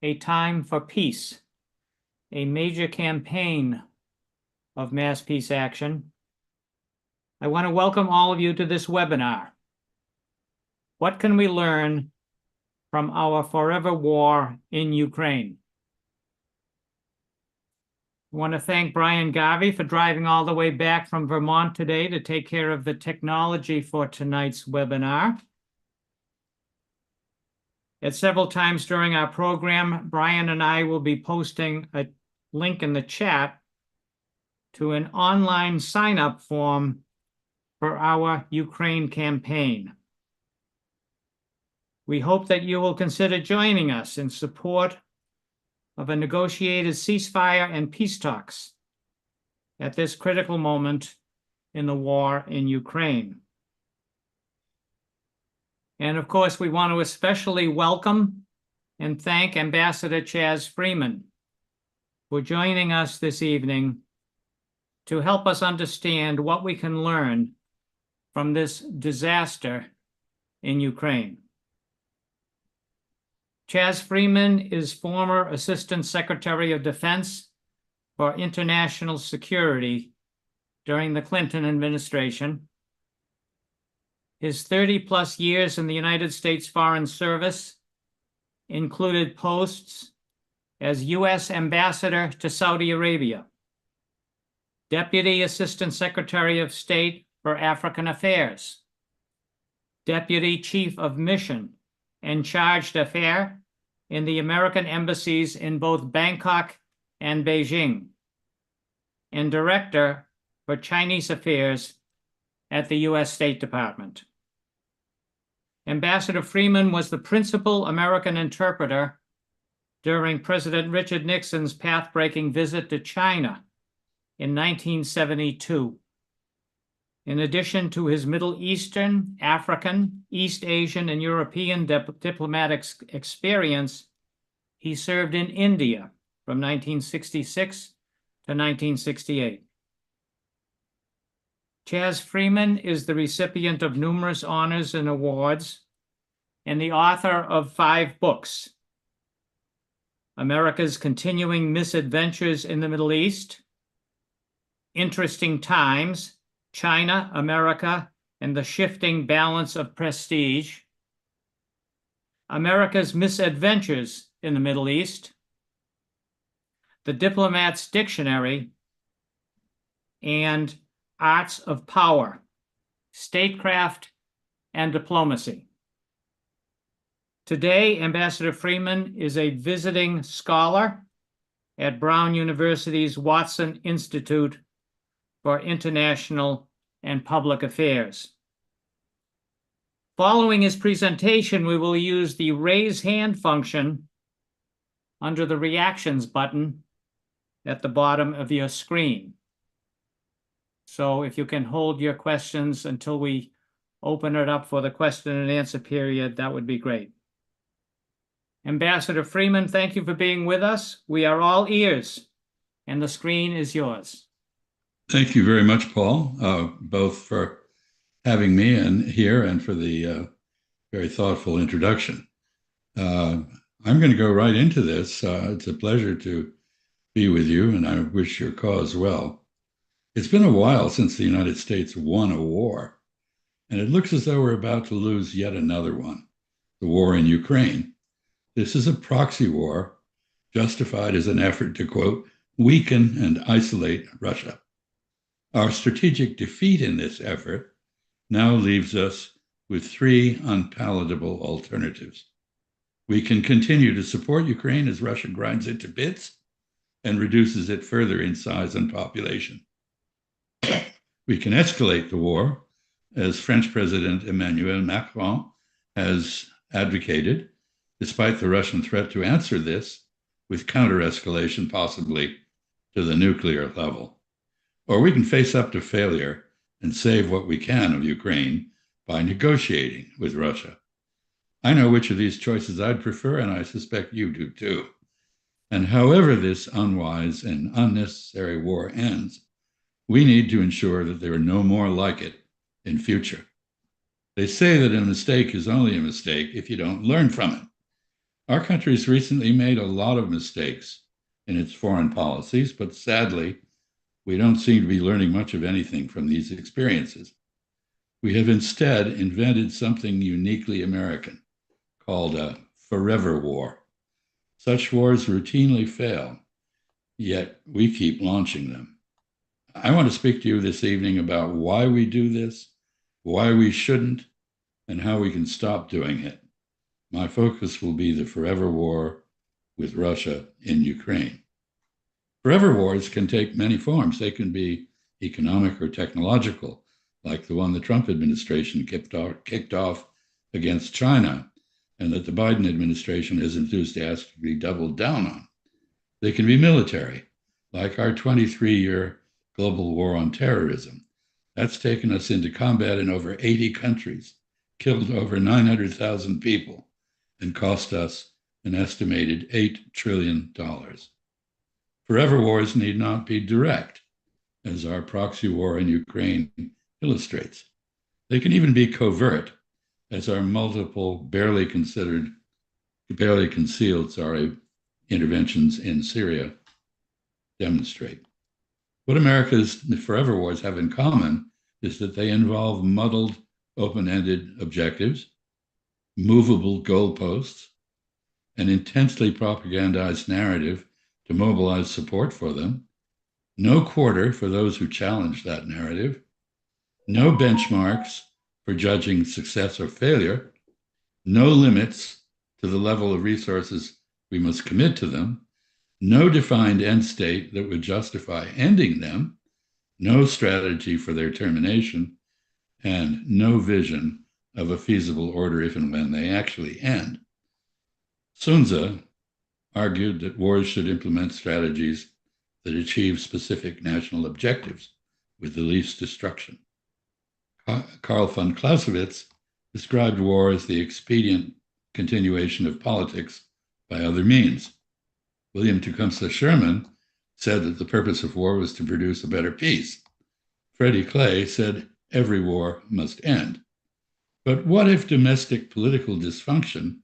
A Time for Peace, a major campaign of mass peace action. I want to welcome all of you to this webinar. What can we learn from our forever war in Ukraine? I want to thank Brian Garvey for driving all the way back from Vermont today to take care of the technology for tonight's webinar. At several times during our program, Brian and I will be posting a link in the chat to an online sign-up form for our Ukraine campaign. We hope that you will consider joining us in support of a negotiated ceasefire and peace talks at this critical moment in the war in Ukraine. And of course, we want to especially welcome and thank Ambassador Chas Freeman for joining us this evening to help us understand what we can learn from this disaster in Ukraine. Chas Freeman is former Assistant Secretary of Defense for International Security during the Clinton administration. His 30-plus years in the United States Foreign Service included posts as U.S. Ambassador to Saudi Arabia, Deputy Assistant Secretary of State for African Affairs, Deputy Chief of Mission and Charge d'Affaires in the American embassies in both Bangkok and Beijing, and Director for Chinese Affairs at the U.S. State Department. Ambassador Freeman was the principal American interpreter during President Richard Nixon's path-breaking visit to China in 1972. In addition to his Middle Eastern, African, East Asian, and European diplomatic experience, he served in India from 1966 to 1968. Chas Freeman is the recipient of numerous honors and awards and the author of 5 books: America's Continuing Misadventures in the Middle East, Interesting Times, China, America, and the Shifting Balance of Prestige, America's Misadventures in the Middle East, The Diplomat's Dictionary, and Arts of Power, Statecraft, and Diplomacy. Today, Ambassador Freeman is a visiting scholar at Brown University's Watson Institute for International and Public Affairs. Following his presentation, we will use the raise hand function under the reactions button at the bottom of your screen. So if you can hold your questions until we open it up for the question and answer period, that would be great. Ambassador Freeman, thank you for being with us. We are all ears, and the screen is yours. Thank you very much, Paul, both for having me here and for the very thoughtful introduction. I'm going to go right into this. It's a pleasure to be with you, and I wish your cause well. It's been a while since the United States won a war, and it looks as though we're about to lose yet another one, the war in Ukraine. This is a proxy war justified as an effort to, quote, weaken and isolate Russia. Our strategic defeat in this effort now leaves us with 3 unpalatable alternatives. We can continue to support Ukraine as Russia grinds it to bits and reduces it further in size and population. We can escalate the war, as French President Emmanuel Macron has advocated, despite the Russian threat to answer this with counter-escalation, possibly to the nuclear level. Or we can face up to failure and save what we can of Ukraine by negotiating with Russia. I know which of these choices I'd prefer, and I suspect you do too. And however this unwise and unnecessary war ends, we need to ensure that there are no more like it in future. They say that a mistake is only a mistake if you don't learn from it. Our country's recently made a lot of mistakes in its foreign policies, but sadly, we don't seem to be learning much of anything from these experiences. We have instead invented something uniquely American called a forever war. Such wars routinely fail, yet we keep launching them. I want to speak to you this evening about why we do this, why we shouldn't, and how we can stop doing it. My focus will be the forever war with Russia in Ukraine. Forever wars can take many forms. They can be economic or technological, like the one the Trump administration kicked off against China, and that the Biden administration has enthusiastically doubled down on. They can be military, like our 23-year global war on terrorism. That's taken us into combat in over 80 countries, killed over 900,000 people, and cost us an estimated $8 trillion. Forever wars need not be direct, as our proxy war in Ukraine illustrates. They can even be covert, as our multiple barely concealed, interventions in Syria demonstrate. What America's forever wars have in common is that they involve muddled, open-ended objectives, movable goalposts, an intensely propagandized narrative to mobilize support for them, no quarter for those who challenge that narrative, no benchmarks for judging success or failure, no limits to the level of resources we must commit to them, no defined end state that would justify ending them, no strategy for their termination, and no vision of a feasible order if and when they actually end. Sun Tzu argued that wars should implement strategies that achieve specific national objectives with the least destruction. Karl von Clausewitz described war as the expedient continuation of politics by other means. William Tecumseh Sherman said that the purpose of war was to produce a better peace. Freddie Clay said every war must end. But what if domestic political dysfunction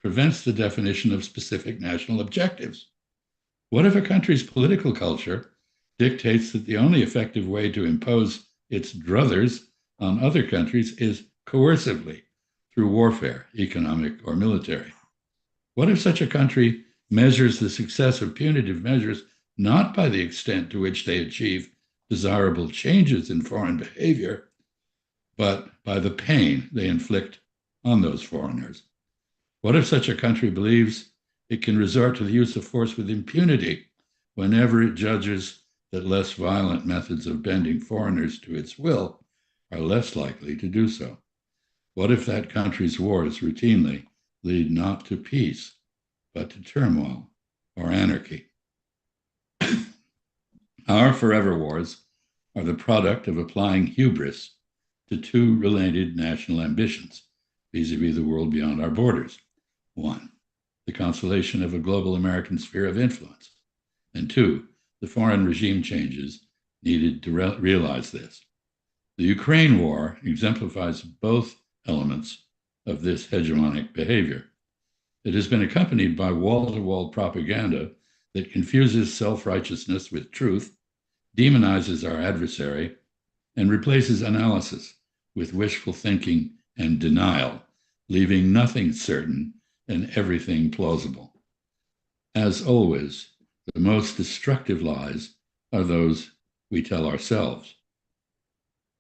prevents the definition of specific national objectives? What if a country's political culture dictates that the only effective way to impose its druthers on other countries is coercively through warfare, economic or military? What if such a country measures the success of punitive measures not by the extent to which they achieve desirable changes in foreign behavior, but by the pain they inflict on those foreigners? What if such a country believes it can resort to the use of force with impunity whenever it judges that less violent methods of bending foreigners to its will are less likely to do so? What if that country's wars routinely lead not to peace, but to turmoil or anarchy? Our forever wars are the product of applying hubris to two related national ambitions vis-a-vis the world beyond our borders. One, the consolidation of a global American sphere of influence. And two, the foreign regime changes needed to realize this. The Ukraine war exemplifies both elements of this hegemonic behavior. It has been accompanied by wall-to-wall propaganda that confuses self-righteousness with truth, demonizes our adversary, and replaces analysis with wishful thinking and denial, leaving nothing certain and everything plausible. As always, the most destructive lies are those we tell ourselves.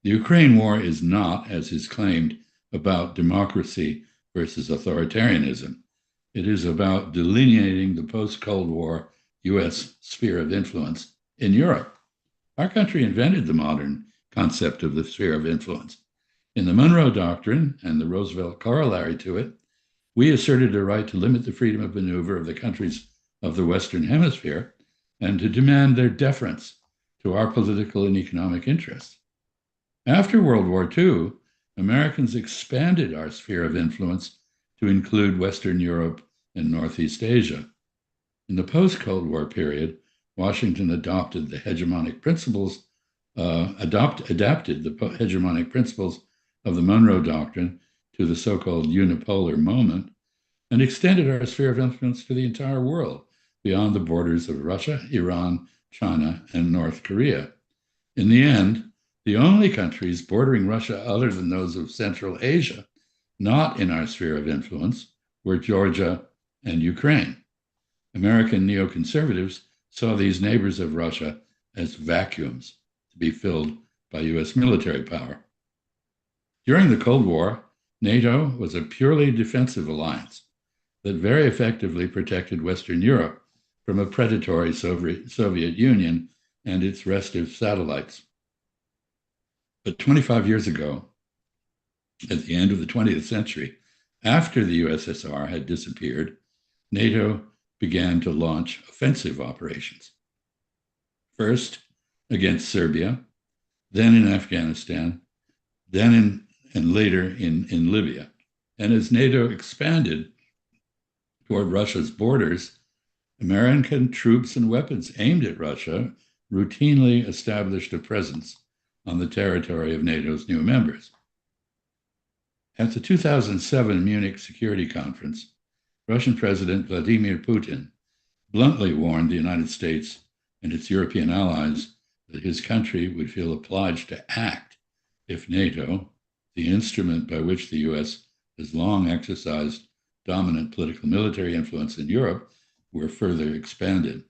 The Ukraine war is not, as is claimed, about democracy versus authoritarianism. It is about delineating the post-Cold War US sphere of influence in Europe. Our country invented the modern concept of the sphere of influence. In the Monroe Doctrine and the Roosevelt corollary to it, we asserted a right to limit the freedom of maneuver of the countries of the Western Hemisphere and to demand their deference to our political and economic interests. After World War II, Americans expanded our sphere of influence to include Western Europe and Northeast Asia. In the post-Cold War period, Washington adapted the hegemonic principles of the Monroe Doctrine to the so-called unipolar moment and extended our sphere of influence to the entire world beyond the borders of Russia, Iran, China, and North Korea. In the end, the only countries bordering Russia other than those of Central Asia not in our sphere of influence were Georgia and Ukraine. American neoconservatives saw these neighbors of Russia as vacuums to be filled by US military power. During the Cold War, NATO was a purely defensive alliance that very effectively protected Western Europe from a predatory Soviet Union and its restive satellites. But 25 years ago, at the end of the 20th century, after the USSR had disappeared, NATO began to launch offensive operations. First against Serbia, then in Afghanistan, then and later in Libya. And as NATO expanded toward Russia's borders, American troops and weapons aimed at Russia routinely established a presence on the territory of NATO's new members. At the 2007 Munich Security Conference, Russian President Vladimir Putin bluntly warned the United States and its European allies that his country would feel obliged to act if NATO, the instrument by which the US has long exercised dominant political military influence in Europe, were further expanded.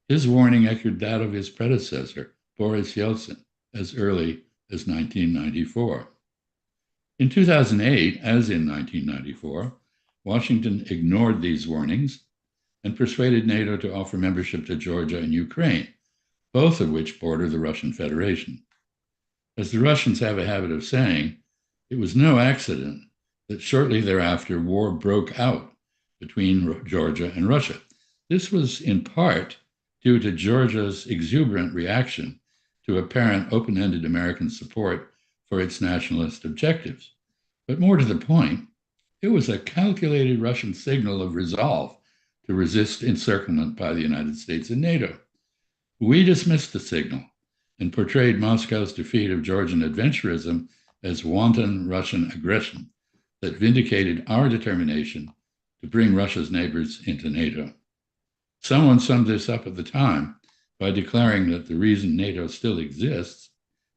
His warning echoed that of his predecessor, Boris Yeltsin, as early as 1994. In 2008, as in 1994, Washington ignored these warnings and persuaded NATO to offer membership to Georgia and Ukraine, both of which border the Russian Federation. As the Russians have a habit of saying, it was no accident that shortly thereafter war broke out between Georgia and Russia. This was in part due to Georgia's exuberant reaction to apparent open-ended American support for its nationalist objectives. But more to the point, it was a calculated Russian signal of resolve to resist encirclement by the United States and NATO. We dismissed the signal and portrayed Moscow's defeat of Georgian adventurism as wanton Russian aggression that vindicated our determination to bring Russia's neighbors into NATO. Someone summed this up at the time by declaring that the reason NATO still exists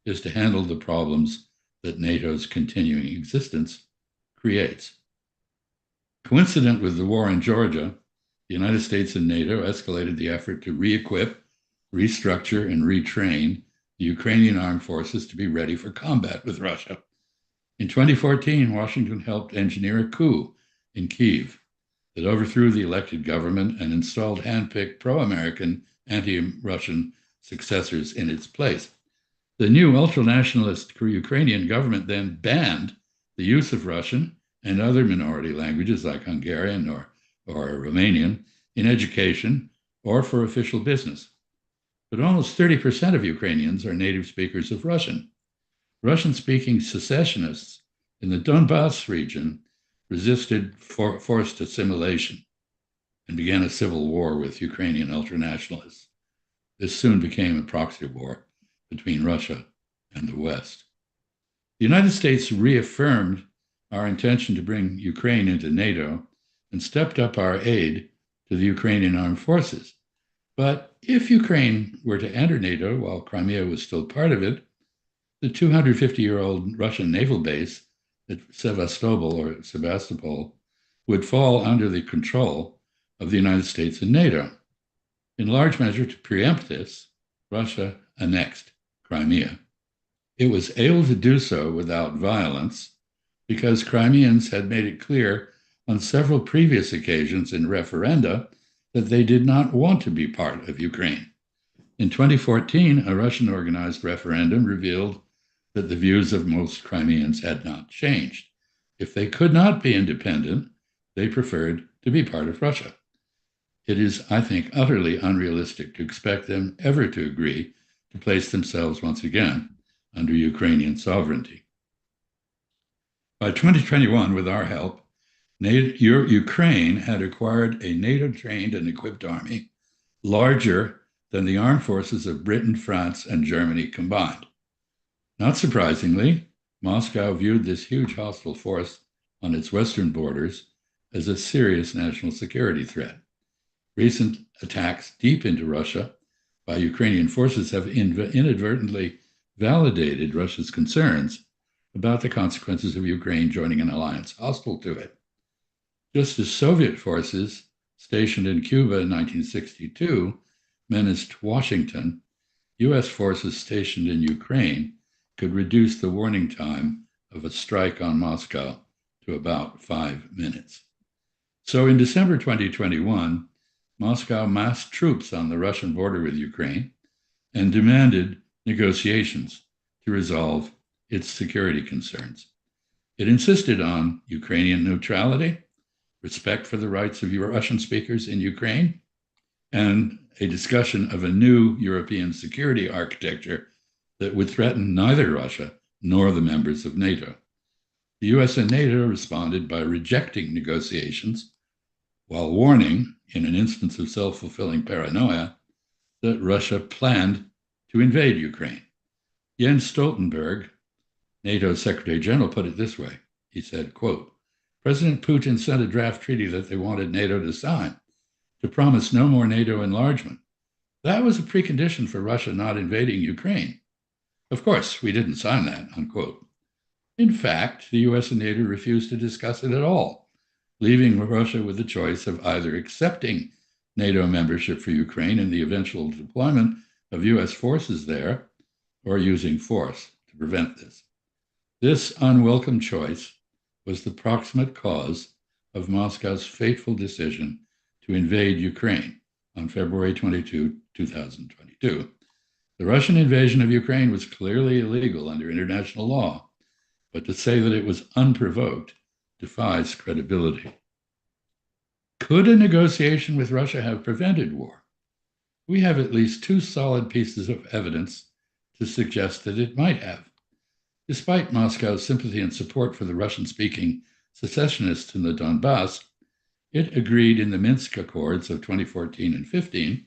is to handle the problems that NATO's continuing existence creates. Coincident with the war in Georgia, the United States and NATO escalated the effort to re-equip, restructure, and retrain the Ukrainian armed forces to be ready for combat with Russia. In 2014, Washington helped engineer a coup in Kyiv that overthrew the elected government and installed hand-picked pro-American, anti-Russian successors in its place. The new ultra-nationalist Ukrainian government then banned the use of Russian and other minority languages like Hungarian or Romanian in education or for official business. But almost 30% of Ukrainians are native speakers of Russian. Russian-speaking secessionists in the Donbass region resisted forced assimilation and began a civil war with Ukrainian ultranationalists. This soon became a proxy war between Russia and the West. The United States reaffirmed our intention to bring Ukraine into NATO and stepped up our aid to the Ukrainian armed forces. But if Ukraine were to enter NATO while Crimea was still part of it, the 250-year-old Russian naval base at Sevastopol would fall under the control of the United States and NATO. In large measure to preempt this, Russia annexed Crimea. It was able to do so without violence because Crimeans had made it clear on several previous occasions in referenda that they did not want to be part of Ukraine. In 2014, a Russian-organized referendum revealed that the views of most Crimeans had not changed. If they could not be independent, they preferred to be part of Russia. It is, I think, utterly unrealistic to expect them ever to agree to place themselves once again under Ukrainian sovereignty. By 2021, with our help, Ukraine had acquired a NATO-trained and equipped army larger than the armed forces of Britain, France, and Germany combined. Not surprisingly, Moscow viewed this huge hostile force on its western borders as a serious national security threat. Recent attacks deep into Russia by Ukrainian forces have inadvertently validated Russia's concerns about the consequences of Ukraine joining an alliance hostile to it. Just as Soviet forces stationed in Cuba in 1962 menaced Washington, U.S. forces stationed in Ukraine could reduce the warning time of a strike on Moscow to about 5 minutes. So in December 2021, Moscow massed troops on the Russian border with Ukraine and demanded negotiations to resolve its security concerns. It insisted on Ukrainian neutrality, respect for the rights of Russian speakers in Ukraine, and a discussion of a new European security architecture that would threaten neither Russia nor the members of NATO. The US and NATO responded by rejecting negotiations while warning, in an instance of self-fulfilling paranoia, that Russia planned to invade Ukraine. Jens Stoltenberg, NATO's Secretary General, put it this way. He said, quote, President Putin sent a draft treaty that they wanted NATO to sign to promise no more NATO enlargement. That was a precondition for Russia not invading Ukraine. Of course, we didn't sign that, unquote. In fact, the US and NATO refused to discuss it at all, leaving Russia with the choice of either accepting NATO membership for Ukraine and the eventual deployment of US forces there, or using force to prevent this. This unwelcome choice was the proximate cause of Moscow's fateful decision to invade Ukraine on February 22, 2022. The Russian invasion of Ukraine was clearly illegal under international law, but to say that it was unprovoked defies credibility. Could a negotiation with Russia have prevented war? We have at least two solid pieces of evidence to suggest that it might have. Despite Moscow's sympathy and support for the Russian-speaking secessionists in the Donbass, it agreed in the Minsk Accords of 2014 and 15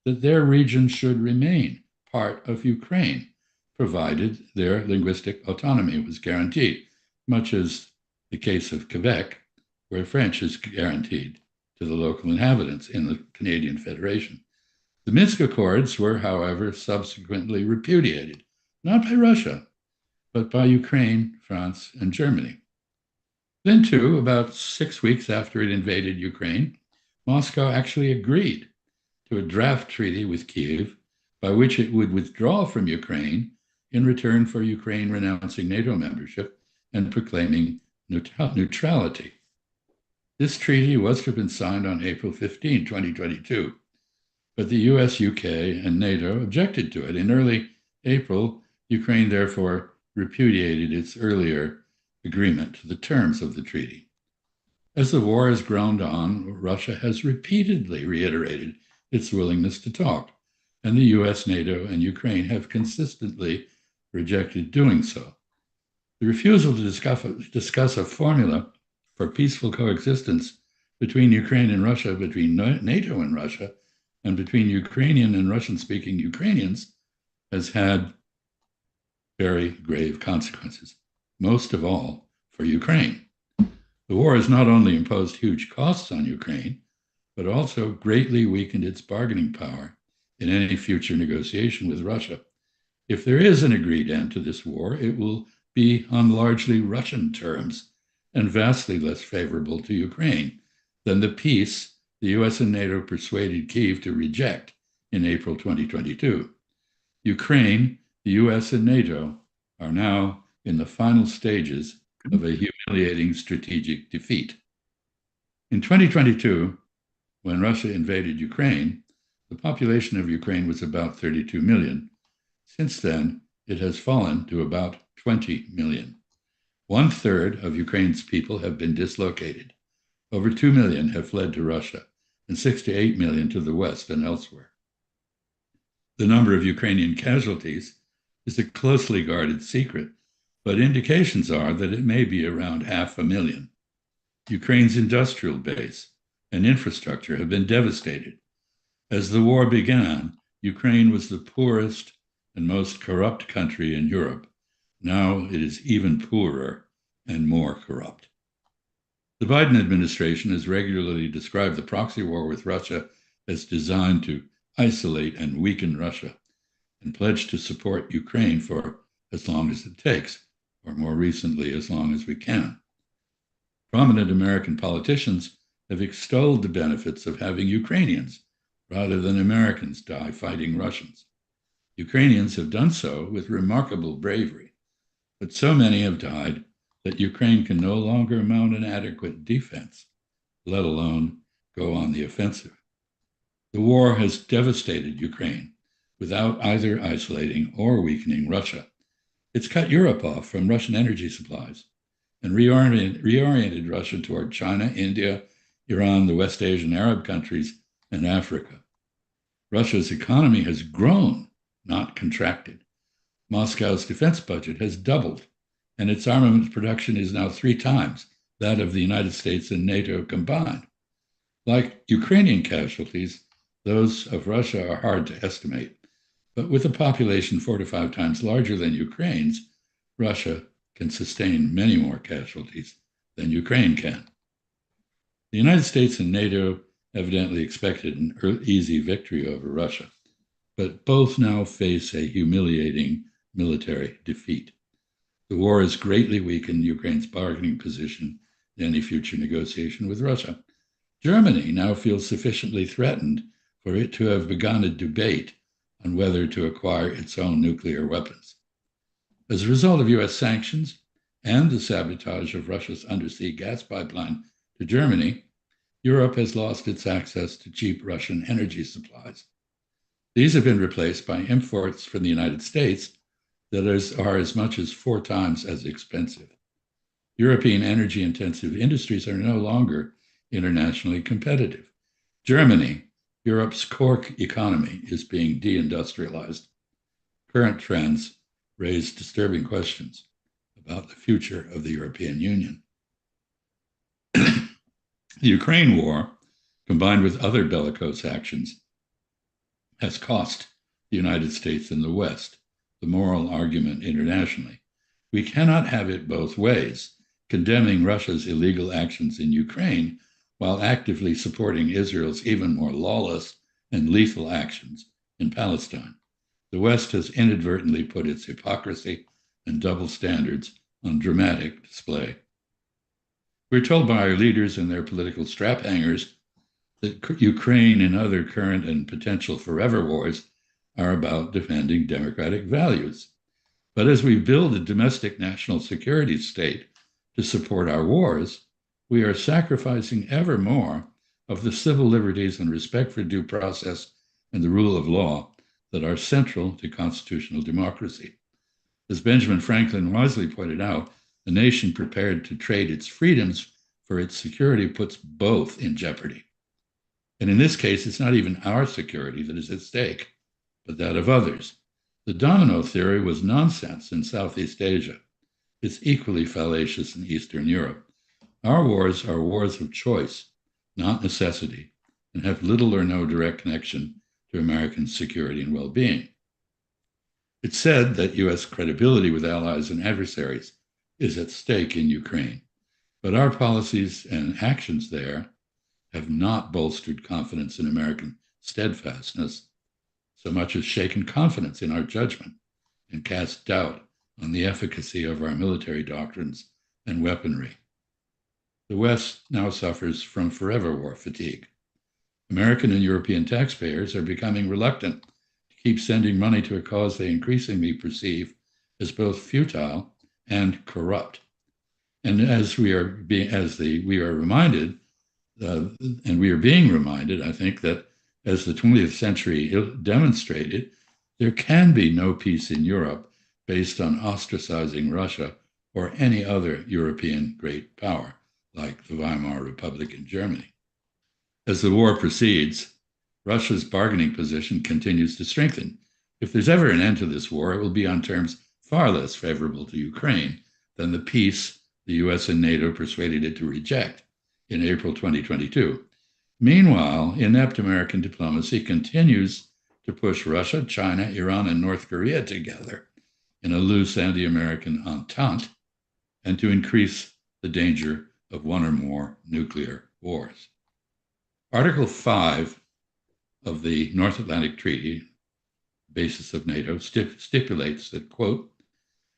that their region should remain part of Ukraine, provided their linguistic autonomy was guaranteed, much as the case of Quebec, where French is guaranteed to the local inhabitants in the Canadian Federation. The Minsk Accords were, however, subsequently repudiated, not by Russia, but by Ukraine, France, and Germany. Then, too, about 6 weeks after it invaded Ukraine, Moscow actually agreed to a draft treaty with Kyiv by which it would withdraw from Ukraine in return for Ukraine renouncing NATO membership and proclaiming neutrality. This treaty was to have been signed on April 15, 2022, but the US, UK, and NATO objected to it. In early April, Ukraine therefore repudiated its earlier agreement to the terms of the treaty. As the war has ground on, Russia has repeatedly reiterated its willingness to talk, and the US, NATO, and Ukraine have consistently rejected doing so. The refusal to discuss a formula for peaceful coexistence between Ukraine and Russia, between NATO and Russia, and between Ukrainian and Russian-speaking Ukrainians has had very grave consequences, most of all for Ukraine. The war has not only imposed huge costs on Ukraine, but also greatly weakened its bargaining power in any future negotiation with Russia. If there is an agreed end to this war, it will be on largely Russian terms and vastly less favorable to Ukraine than the peace the US and NATO persuaded Kyiv to reject in April 2022. Ukraine, the US, and NATO are now in the final stages of a humiliating strategic defeat. In 2022, when Russia invaded Ukraine, the population of Ukraine was about 32 million. Since then, it has fallen to about 20 million. 1/3 of Ukraine's people have been dislocated. Over 2 million have fled to Russia, and 6 to 8 million to the West and elsewhere. The number of Ukrainian casualties is a closely guarded secret, but indications are that it may be around 500,000. Ukraine's industrial base and infrastructure have been devastated. As the war began, Ukraine was the poorest and most corrupt country in Europe. Now it is even poorer and more corrupt. The Biden administration has regularly described the proxy war with Russia as designed to isolate and weaken Russia, and pledged to support Ukraine for as long as it takes, or more recently, as long as we can. Prominent American politicians have extolled the benefits of having Ukrainians rather than Americans die fighting Russians. Ukrainians have done so with remarkable bravery, but so many have died that Ukraine can no longer mount an adequate defense, let alone go on the offensive. The war has devastated Ukraine without either isolating or weakening Russia. It's cut Europe off from Russian energy supplies and reoriented Russia toward China, India, Iran, the West Asian Arab countries, and Africa. Russia's economy has grown, not contracted. Moscow's defense budget has doubled, and its armaments production is now 3 times that of the United States and NATO combined. Like Ukrainian casualties, those of Russia are hard to estimate, but with a population 4 to 5 times larger than Ukraine's, Russia can sustain many more casualties than Ukraine can. The United States and NATO evidently expected an easy victory over Russia, but both now face a humiliating military defeat. The war has greatly weakened Ukraine's bargaining position in any future negotiation with Russia. Germany now feels sufficiently threatened for it to have begun a debate on whether to acquire its own nuclear weapons. As a result of US sanctions and the sabotage of Russia's undersea gas pipeline to Germany, Europe has lost its access to cheap Russian energy supplies. These have been replaced by imports from the United States that are as much as 4 times as expensive. European energy-intensive industries are no longer internationally competitive. Germany, Europe's core economy, is being deindustrialized. Current trends raise disturbing questions about the future of the European Union. The Ukraine war, combined with other bellicose actions, has cost the United States and the West the moral argument internationally. We cannot have it both ways, condemning Russia's illegal actions in Ukraine while actively supporting Israel's even more lawless and lethal actions in Palestine. The West has inadvertently put its hypocrisy and double standards on dramatic display. We're told by our leaders and their political strap hangers that Ukraine and other current and potential forever wars are about defending democratic values. But as we build a domestic national security state to support our wars, we are sacrificing ever more of the civil liberties and respect for due process and the rule of law that are central to constitutional democracy. As Benjamin Franklin wisely pointed out, a nation prepared to trade its freedoms for its security puts both in jeopardy. And in this case, it's not even our security that is at stake, but that of others. The domino theory was nonsense in Southeast Asia. It's equally fallacious in Eastern Europe. Our wars are wars of choice, not necessity, and have little or no direct connection to American security and well-being. It's said that U.S. credibility with allies and adversaries is at stake in Ukraine, but our policies and actions there have not bolstered confidence in American steadfastness, so much as shaken confidence in our judgment and cast doubt on the efficacy of our military doctrines and weaponry. The West now suffers from forever war fatigue. American and European taxpayers are becoming reluctant to keep sending money to a cause they increasingly perceive as both futile and corrupt. And as we are being reminded, and we are being reminded, I think, that as the 20th century demonstrated, there can be no peace in Europe based on ostracizing Russia or any other European great power, like the Weimar Republic in Germany. As the war proceeds, Russia's bargaining position continues to strengthen. If there's ever an end to this war, it will be on terms far less favorable to Ukraine than the peace the US and NATO persuaded it to reject in April 2022. Meanwhile, inept American diplomacy continues to push Russia, China, Iran, and North Korea together in a loose anti-American entente and to increase the danger of one or more nuclear wars. Article 5 of the North Atlantic Treaty, basis of NATO, stipulates that, quote,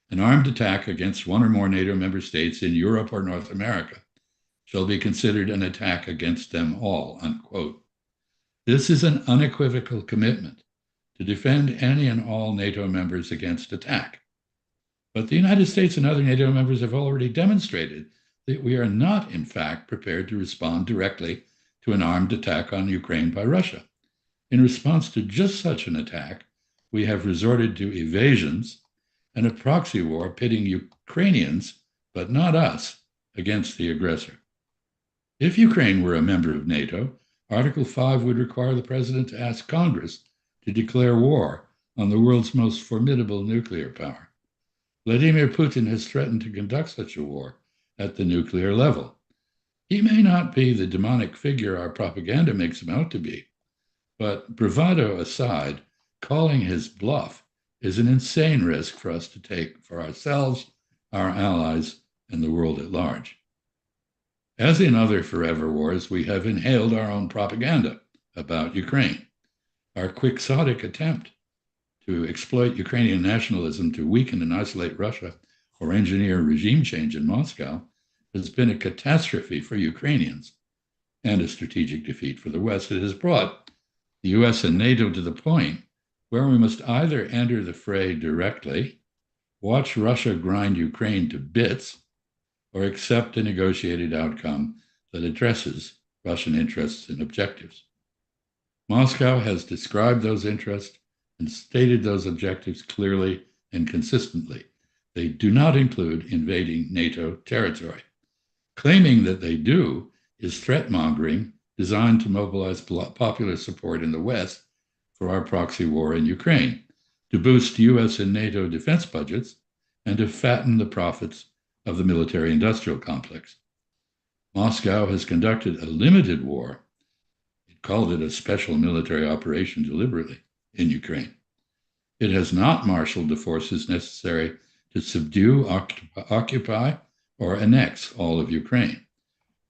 an armed attack against one or more NATO member states in Europe or North America shall be considered an attack against them all, unquote. This is an unequivocal commitment to defend any and all NATO members against attack. But the United States and other NATO members have already demonstrated that we are not, in fact, prepared to respond directly to an armed attack on Ukraine by Russia. In response to just such an attack, we have resorted to evasions and a proxy war pitting Ukrainians, but not us, against the aggressor. If Ukraine were a member of NATO, Article 5 would require the president to ask Congress to declare war on the world's most formidable nuclear power. Vladimir Putin has threatened to conduct such a war at the nuclear level. He may not be the demonic figure our propaganda makes him out to be, but bravado aside, calling his bluff is an insane risk for us to take for ourselves, our allies, and the world at large. As in other forever wars, we have inhaled our own propaganda about Ukraine. Our quixotic attempt to exploit Ukrainian nationalism to weaken and isolate Russia or engineer regime change in Moscow has been a catastrophe for Ukrainians and a strategic defeat for the West. It has brought the US and NATO to the point where we must either enter the fray directly, watch Russia grind Ukraine to bits, or accept a negotiated outcome that addresses Russian interests and objectives. Moscow has described those interests and stated those objectives clearly and consistently. They do not include invading NATO territory. Claiming that they do is threat-mongering designed to mobilize popular support in the West for our proxy war in Ukraine, to boost US and NATO defense budgets, and to fatten the profits of the military-industrial complex. Moscow has conducted a limited war. It called it a special military operation deliberately in Ukraine. It has not marshaled the forces necessary to subdue, occupy, or annex all of Ukraine.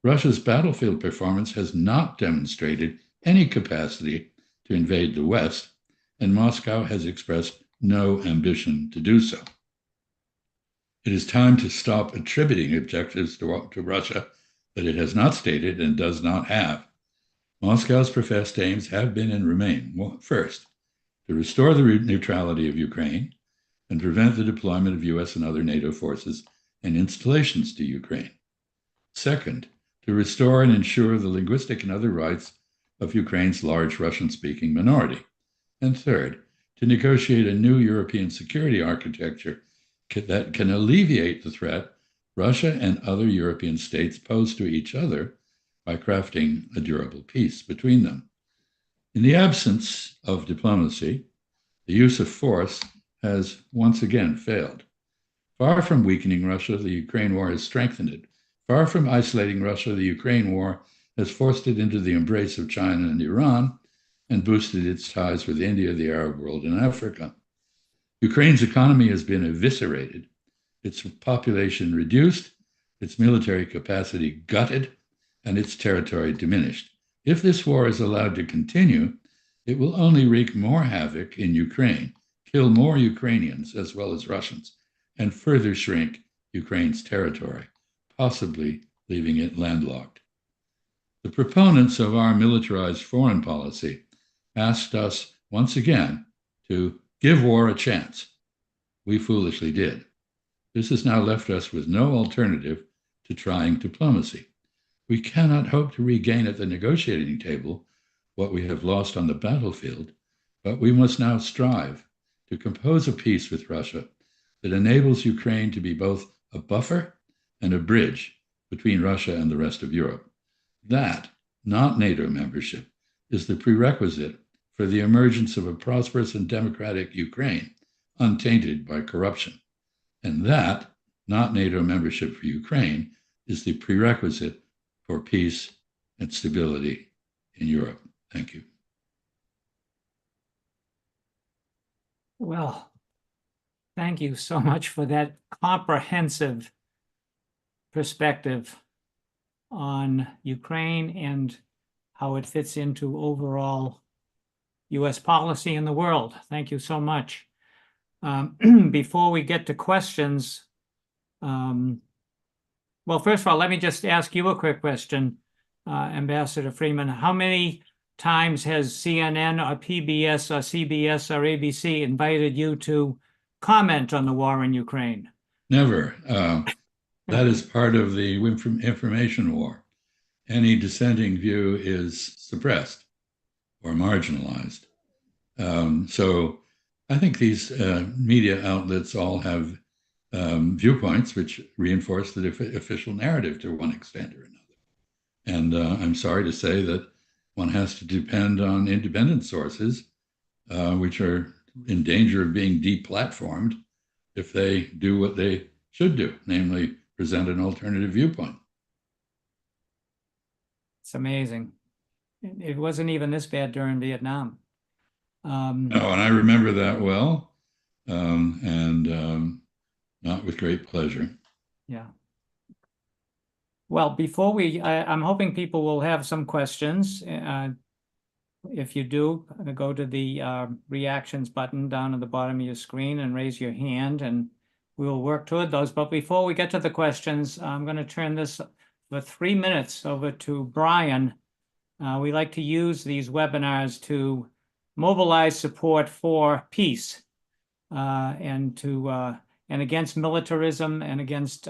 Russia's battlefield performance has not demonstrated any capacity to invade the West, and Moscow has expressed no ambition to do so. It is time to stop attributing objectives to Russia that it has not stated and does not have. Moscow's professed aims have been and remain, first, to restore the neutrality of Ukraine and prevent the deployment of US and other NATO forces and installations to Ukraine. Second, to restore and ensure the linguistic and other rights of Ukraine's large Russian-speaking minority. And third, to negotiate a new European security architecture that can alleviate the threat Russia and other European states pose to each other by crafting a durable peace between them. In the absence of diplomacy, the use of force has once again failed. Far from weakening Russia, the Ukraine war has strengthened it. Far from isolating Russia, the Ukraine war has forced it into the embrace of China and Iran and boosted its ties with India, the Arab world, and Africa. Ukraine's economy has been eviscerated, its population reduced, its military capacity gutted, and its territory diminished. If this war is allowed to continue, it will only wreak more havoc in Ukraine, kill more Ukrainians as well as Russians, and further shrink Ukraine's territory, possibly leaving it landlocked. The proponents of our militarized foreign policy asked us once again to give war a chance. We foolishly did. This has now left us with no alternative to trying diplomacy. We cannot hope to regain at the negotiating table what we have lost on the battlefield, but we must now strive to compose a peace with Russia that enables Ukraine to be both a buffer and a bridge between Russia and the rest of Europe. That, not NATO membership, is the prerequisite for the emergence of a prosperous and democratic Ukraine, untainted by corruption. And that, not NATO membership for Ukraine, is the prerequisite for peace and stability in Europe. Thank you. Well, thank you so much for that comprehensive perspective on Ukraine and how it fits into overall U.S. policy in the world. Thank you so much. Before we get to questions, well, first of all, let me just ask you a quick question, Ambassador Freeman. How many times has CNN or PBS or CBS or ABC invited you to comment on the war in Ukraine? Never. That is part of the information war. Any dissenting view is suppressed or marginalized. So I think these media outlets all have viewpoints which reinforce the official narrative to one extent or another. And I'm sorry to say that one has to depend on independent sources, which are in danger of being deplatformed if they do what they should do, namely present an alternative viewpoint. It's amazing. It wasn't even this bad during Vietnam. And I remember that well, and not with great pleasure. Yeah. Well, before I'm hoping people will have some questions. If you do, go to the reactions button down at the bottom of your screen and raise your hand, and we will work toward those. But before we get to the questions, I'm going to turn this for 3 minutes over to Brian. We like to use these webinars to mobilize support for peace and against militarism and against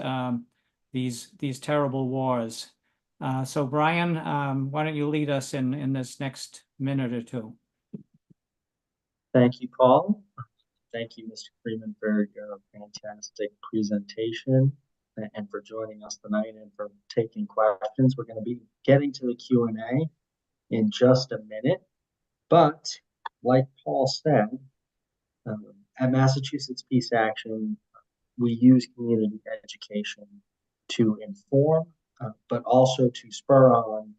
these terrible wars. So Brian, why don't you lead us in this next minute or two? Thank you, Paul. Thank you, Mr. Freeman, for your fantastic presentation and for joining us tonight and for taking questions. We're going to be getting to the Q&A in just a minute, but like Paul said, at Massachusetts Peace Action, we use community education to inform, but also to spur on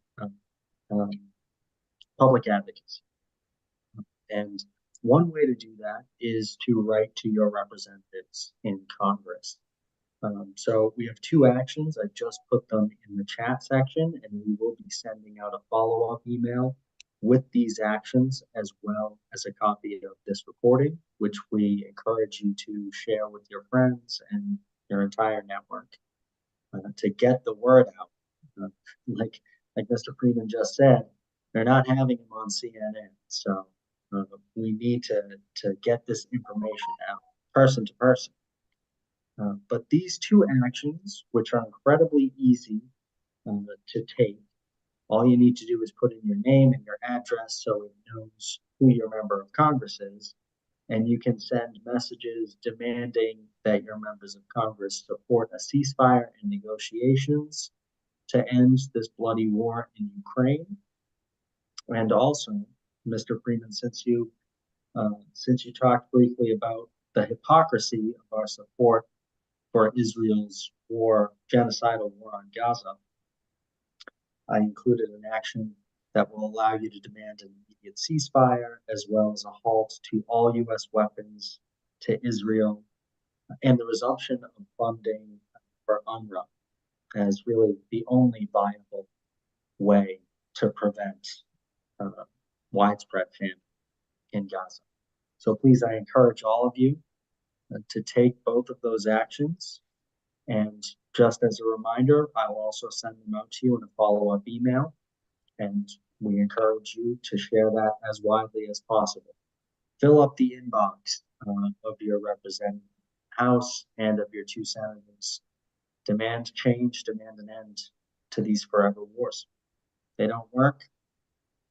public advocacy. And one way to do that is to write to your representatives in Congress. So we have 2 actions. I just put them in the chat section, and we will be sending out a follow-up email with these actions, as well as a copy of this recording, which we encourage you to share with your friends and your entire network to get the word out. Like Mr. Freeman just said, they're not having him on CNN, so we need to get this information out person to person. But these 2 actions, which are incredibly easy to take, all you need to do is put in your name and your address so it knows who your member of Congress is, and you can send messages demanding that your members of Congress support a ceasefire and negotiations to end this bloody war in Ukraine. And also, Mr. Freeman, since you talked briefly about the hypocrisy of our support for Israel's genocidal war on Gaza, I included an action that will allow you to demand an immediate ceasefire, as well as a halt to all U.S. weapons to Israel, and the resumption of funding for UNRWA as really the only viable way to prevent widespread famine in Gaza. So please, I encourage all of you to take both of those actions. And just as a reminder, I will also send them out to you in a follow-up email. And we encourage you to share that as widely as possible. Fill up the inbox of your representative House and of your 2 senators. Demand change, demand an end to these forever wars. They don't work.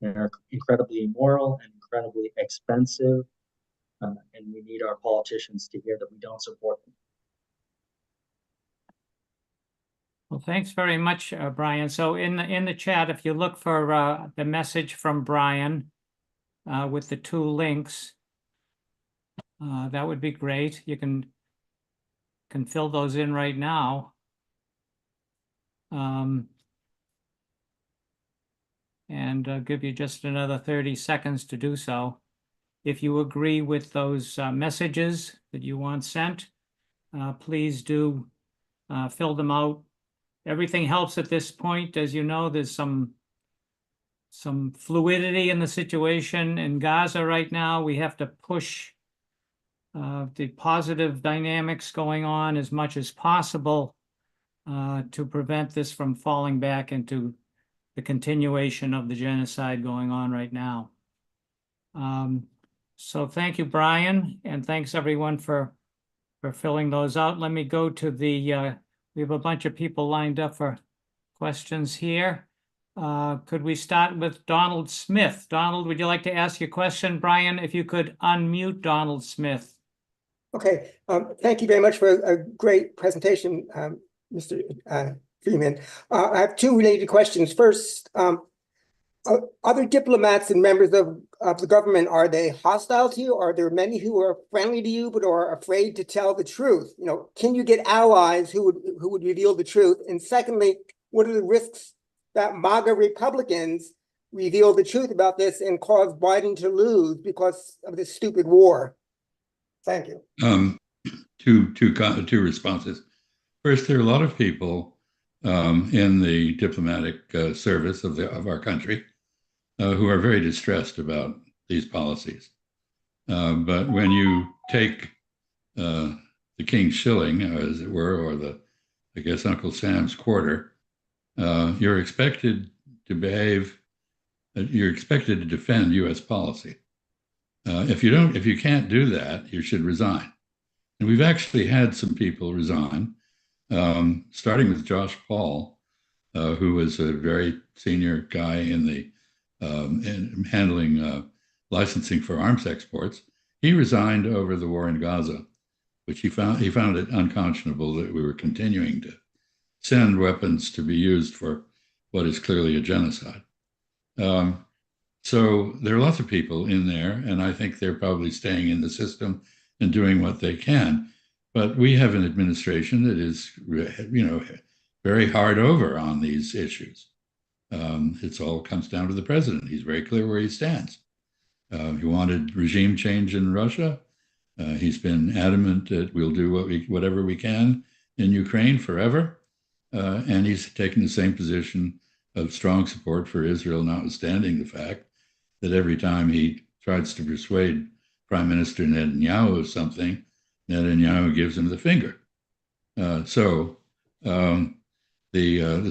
They're incredibly immoral and incredibly expensive. And we need our politicians to hear that we don't support them. Well, thanks very much, Brian. So in the chat, if you look for the message from Brian with the 2 links, that would be great. You can fill those in right now. And I'll give you just another 30 seconds to do so. If you agree with those messages that you want sent, please do fill them out everything helps at this point. As you know, there's some fluidity in the situation in Gaza right now. We have to push the positive dynamics going on as much as possible to prevent this from falling back into the continuation of the genocide going on right now. So thank you, Brian, and thanks everyone for filling those out. Let me go to the, we have a bunch of people lined up for questions here. Could we start with Donald Smith? Donald, would you like to ask your question? Brian, if you could unmute Donald Smith. Okay, thank you very much for a great presentation, Mr. Freeman. I have two related questions. First, other diplomats and members of the government, are they hostile to you? Are there many who are friendly to you but are afraid to tell the truth? You know, can you get allies who would reveal the truth? And secondly, what are the risks that MAGA Republicans reveal the truth about this and cause Biden to lose because of this stupid war? Thank you. Two responses. First, there are a lot of people in the diplomatic service of our country who are very distressed about these policies. But when you take the king's shilling, as it were, or I guess Uncle Sam's quarter, you're expected to behave. You're expected to defend U.S. policy. If you can't do that, you should resign. And we've actually had some people resign, starting with Josh Paul, who was a very senior guy in handling licensing for arms exports. He resigned over the war in Gaza, which he found it unconscionable that we were continuing to send weapons to be used for what is clearly a genocide. So there are lots of people in there, and I think they're probably staying in the system and doing what they can. But we have an administration that is, very hard over on these issues. It all comes down to the president. He's very clear where he stands. He wanted regime change in Russia. He's been adamant that we'll do whatever we can in Ukraine forever. And he's taken the same position of strong support for Israel, notwithstanding the fact that every time he tries to persuade Prime Minister Netanyahu of something, Netanyahu gives him the finger. The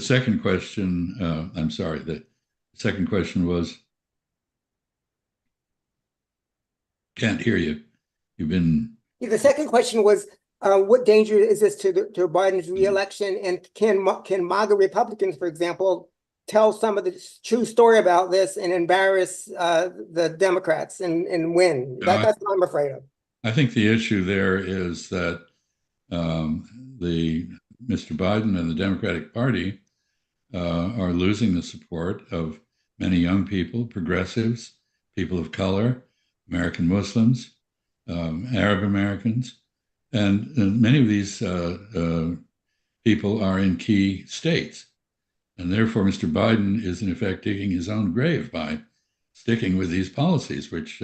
second question, I'm sorry, the second question was, can't hear you. You've been. Yeah, the second question was, what danger is this to Biden's reelection? And can MAGA Republicans, for example, tell some of the true story about this and embarrass the Democrats and win? That's what I'm afraid of. I think the issue there is that Mr. Biden and the Democratic Party are losing the support of many young people, progressives, people of color, American Muslims, Arab Americans, and many of these people are in key states. And therefore, Mr. Biden is in effect digging his own grave by sticking with these policies, which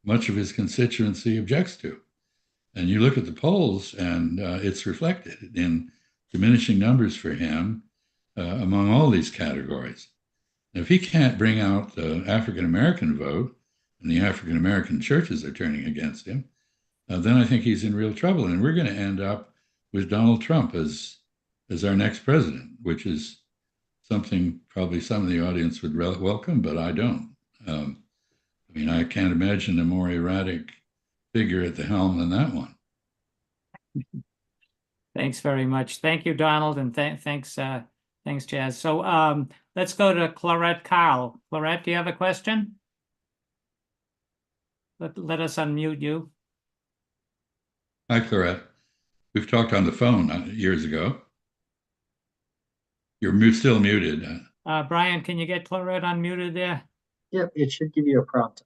much of his constituency objects to. And you look at the polls, and it's reflected in diminishing numbers for him among all these categories. And if he can't bring out the African-American vote, and the African-American churches are turning against him, then I think he's in real trouble. And we're going to end up with Donald Trump as our next president, which is something probably some of the audience would welcome, but I don't. I can't imagine a more erratic figure at the helm than that one. Thanks very much. Thank you, Donald, and thanks, Chas. So let's go to Clarette Carl. Clarette, do you have a question? Let us unmute you. Hi, Clarette. We've talked on the phone years ago. You're still muted. Brian, can you get Clarette unmuted there? Yep, it should give you a prompt.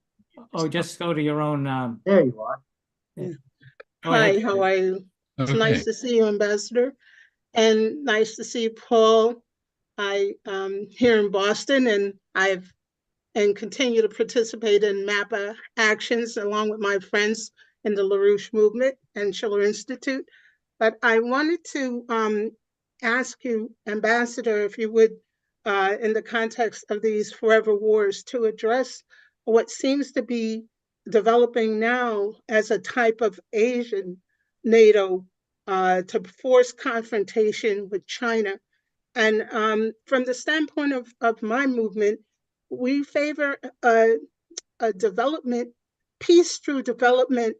Oh, just go to your own. There you are. Yeah. Hi, how are you? It's nice to see you, Ambassador, and nice to see Paul. I'm here in Boston, and continue to participate in MAPA actions along with my friends in the LaRouche movement and Schiller Institute. But I wanted to ask you, Ambassador, if you would, in the context of these forever wars, to address what seems to be developing now as a type of Asian NATO to force confrontation with China. And from the standpoint of my movement, we favor a development, peace through development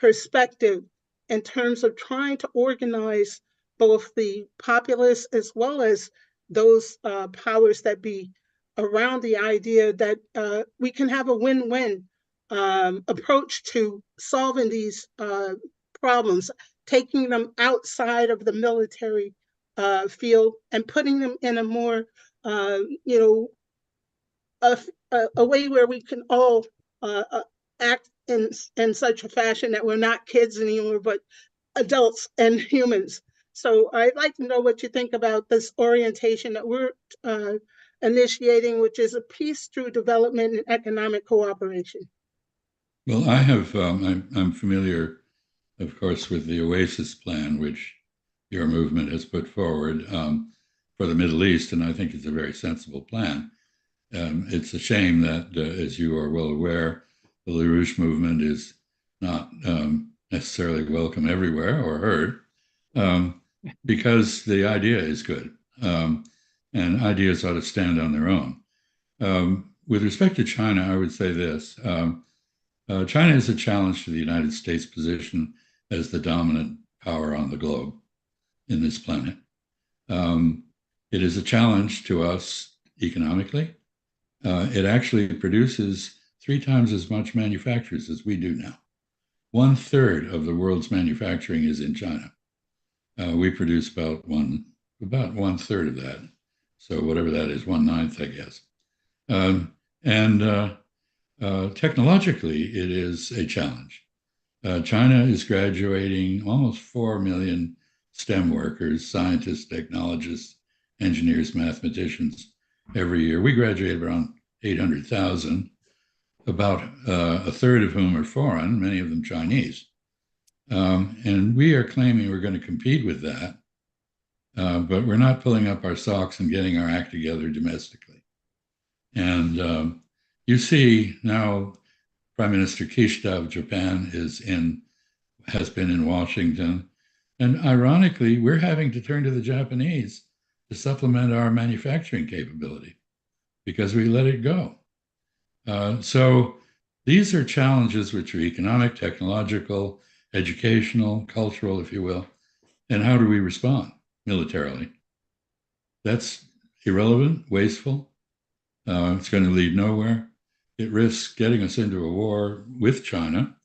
perspective in terms of trying to organize both the populace as well as those powers that be around the idea that we can have a win-win approach to solving these problems, taking them outside of the military field and putting them in a more, a way where we can all act in such a fashion that we're not kids anymore, but adults and humans. So I'd like to know what you think about this orientation that we're initiating, which is a peace through development and economic cooperation. Well, I have, I'm familiar, of course, with the Oasis plan, which your movement has put forward for the Middle East, and I think it's a very sensible plan. It's a shame that, as you are well aware, the LaRouche movement is not necessarily welcome everywhere or heard, because the idea is good, and ideas ought to stand on their own. With respect to China, I would say this. China is a challenge to the United States' position as the dominant power on the globe in this planet. It is a challenge to us economically. It actually produces 3 times as much manufacturers as we do now. 1/3 of the world's manufacturing is in China. We produce about 1/3 of that. So whatever that is, 1/9, I guess. Technologically, it is a challenge. China is graduating almost 4 million STEM workers, scientists, technologists, engineers, mathematicians every year. We graduate around 800,000, about 1/3 of whom are foreign, many of them Chinese. And we are claiming we're going to compete with that, but we're not pulling up our socks and getting our act together domestically. And you see now Prime Minister Kishida of Japan has been in Washington. And ironically, we're having to turn to the Japanese to supplement our manufacturing capability because we let it go. So these are challenges which are economic, technological, educational, cultural, if you will. And how do we respond militarily? That's irrelevant, wasteful. It's going to lead nowhere. It risks getting us into a war with China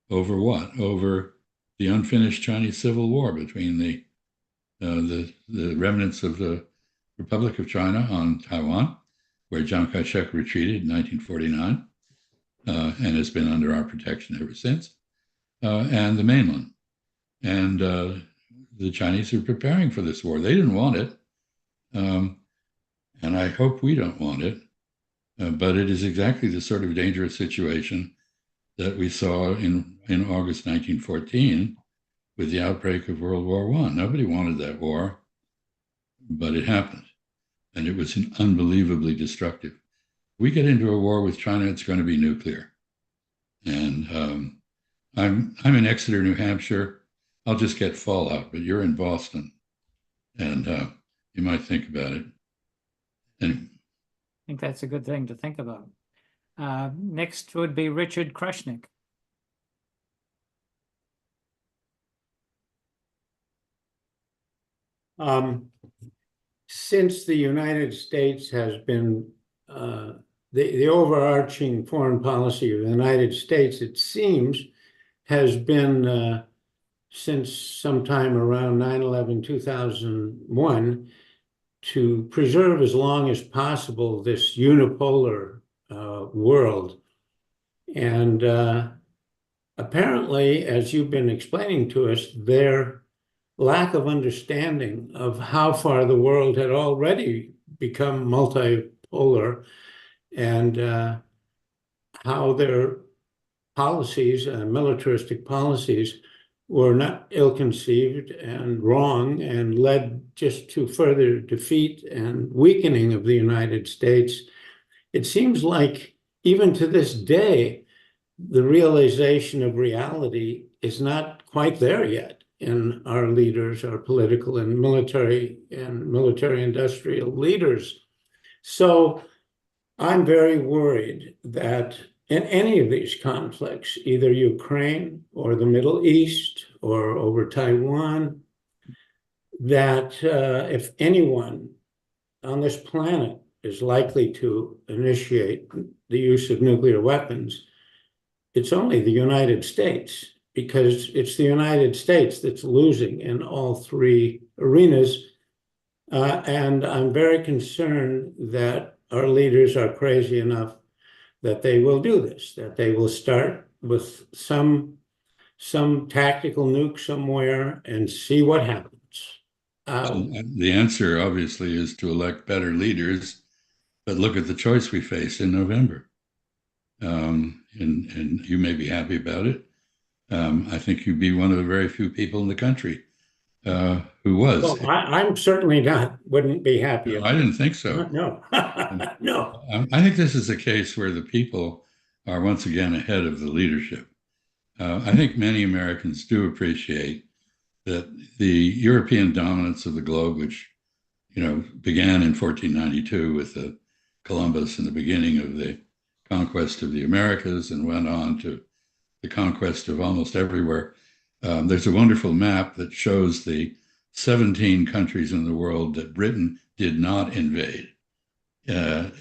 over what? Over the unfinished Chinese Civil War between the remnants of the Republic of China on Taiwan, where Chiang Kai-shek retreated in 1949 and has been under our protection ever since, and the mainland. And the Chinese are preparing for this war. They didn't want it, and I hope we don't want it. But it is exactly the sort of dangerous situation that we saw in August 1914 with the outbreak of World War I. Nobody wanted that war, but it happened, and it was unbelievably destructive. If we get into a war with China, it's going to be nuclear. And I'm in Exeter, New Hampshire. I'll just get fallout, but you're in Boston, and you might think about it. Anyway. I think that's a good thing to think about. Next would be Richard Krushnick. Since the United States has been the overarching foreign policy of the United States, it seems, has been since sometime around 9/11/2001 to preserve as long as possible this unipolar world. And apparently, as you've been explaining to us, their lack of understanding of how far the world had already become multipolar and how their policies, militaristic policies, were not ill-conceived and wrong and led just to further defeat and weakening of the United States. It seems like even to this day, the realization of reality is not quite there yet in our leaders, our political and military industrial leaders. So I'm very worried that in any of these conflicts, either Ukraine or the Middle East or over Taiwan, that if anyone on this planet is likely to initiate the use of nuclear weapons, it's only the United States, because it's the United States that's losing in all three arenas. And I'm very concerned that our leaders are crazy enough that they will do this, that they will start with some tactical nuke somewhere and see what happens. The answer, obviously, is to elect better leaders, but look at the choice we face in November. And you may be happy about it. I think you'd be one of the very few people in the country who was. Well, I'm certainly not, wouldn't be happy. No, I didn't think so. No, no. I think this is a case where the people are once again ahead of the leadership. I think many Americans do appreciate that the European dominance of the globe, which began in 1492 with the Columbus and the beginning of the conquest of the Americas and went on to the conquest of almost everywhere. There's a wonderful map that shows the 17 countries in the world that Britain did not invade. And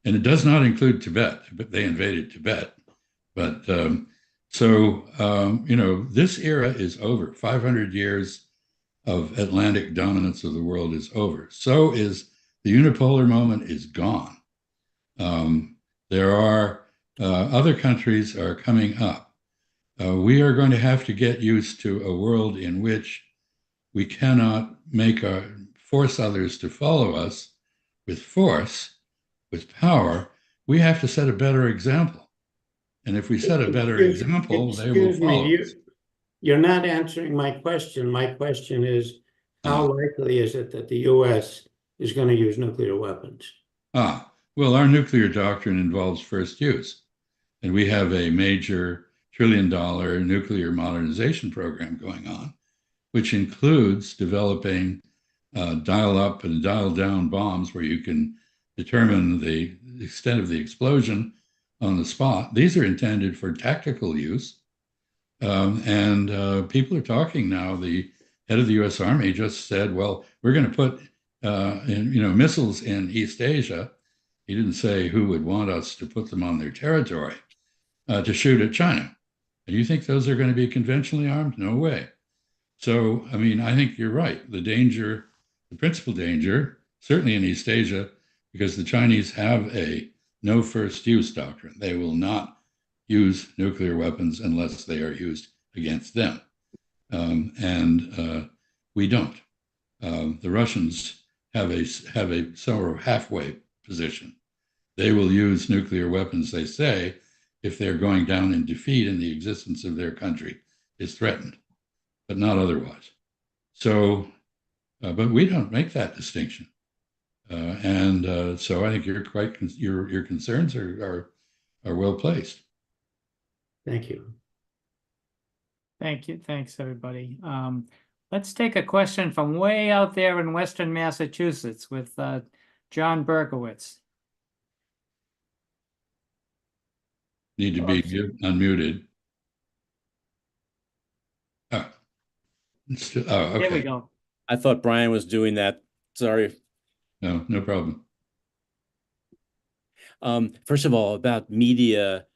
it does not include Tibet, but they invaded Tibet. But this era is over. 500 years of Atlantic dominance of the world is over. So is the unipolar moment is gone. There are other countries are coming up. We are going to have to get used to a world in which we cannot force others to follow us with force, with power. We have to set a better example. And if we set a better example, they will follow us. You're not answering my question. My question is, how likely is it that the U.S. is going to use nuclear weapons? Well, our nuclear doctrine involves first use. And we have a major trillion-dollar nuclear modernization program going on, which includes developing dial-up and dial-down bombs where you can determine the extent of the explosion on the spot. These are intended for tactical use. And people are talking now. The head of the U.S. Army just said, well, we're going to put missiles in East Asia. He didn't say who would want us to put them on their territory to shoot at China. And you think those are going to be conventionally armed? No way. So, I think you're right. The principal danger, certainly in East Asia, because the Chinese have a no first use doctrine. They will not use nuclear weapons unless they are used against them. And we don't. The Russians have a sort of halfway position. They will use nuclear weapons, they say, if they're going down in defeat and the existence of their country is threatened, but not otherwise. So, but we don't make that distinction. So I think your concerns are well placed. Thank you. Thank you. Thanks, everybody. Let's take a question from way out there in Western Massachusetts with John Berkowitz. Need to be unmuted. Okay. There we go. I thought Brian was doing that. Sorry. No problem. First of all, about media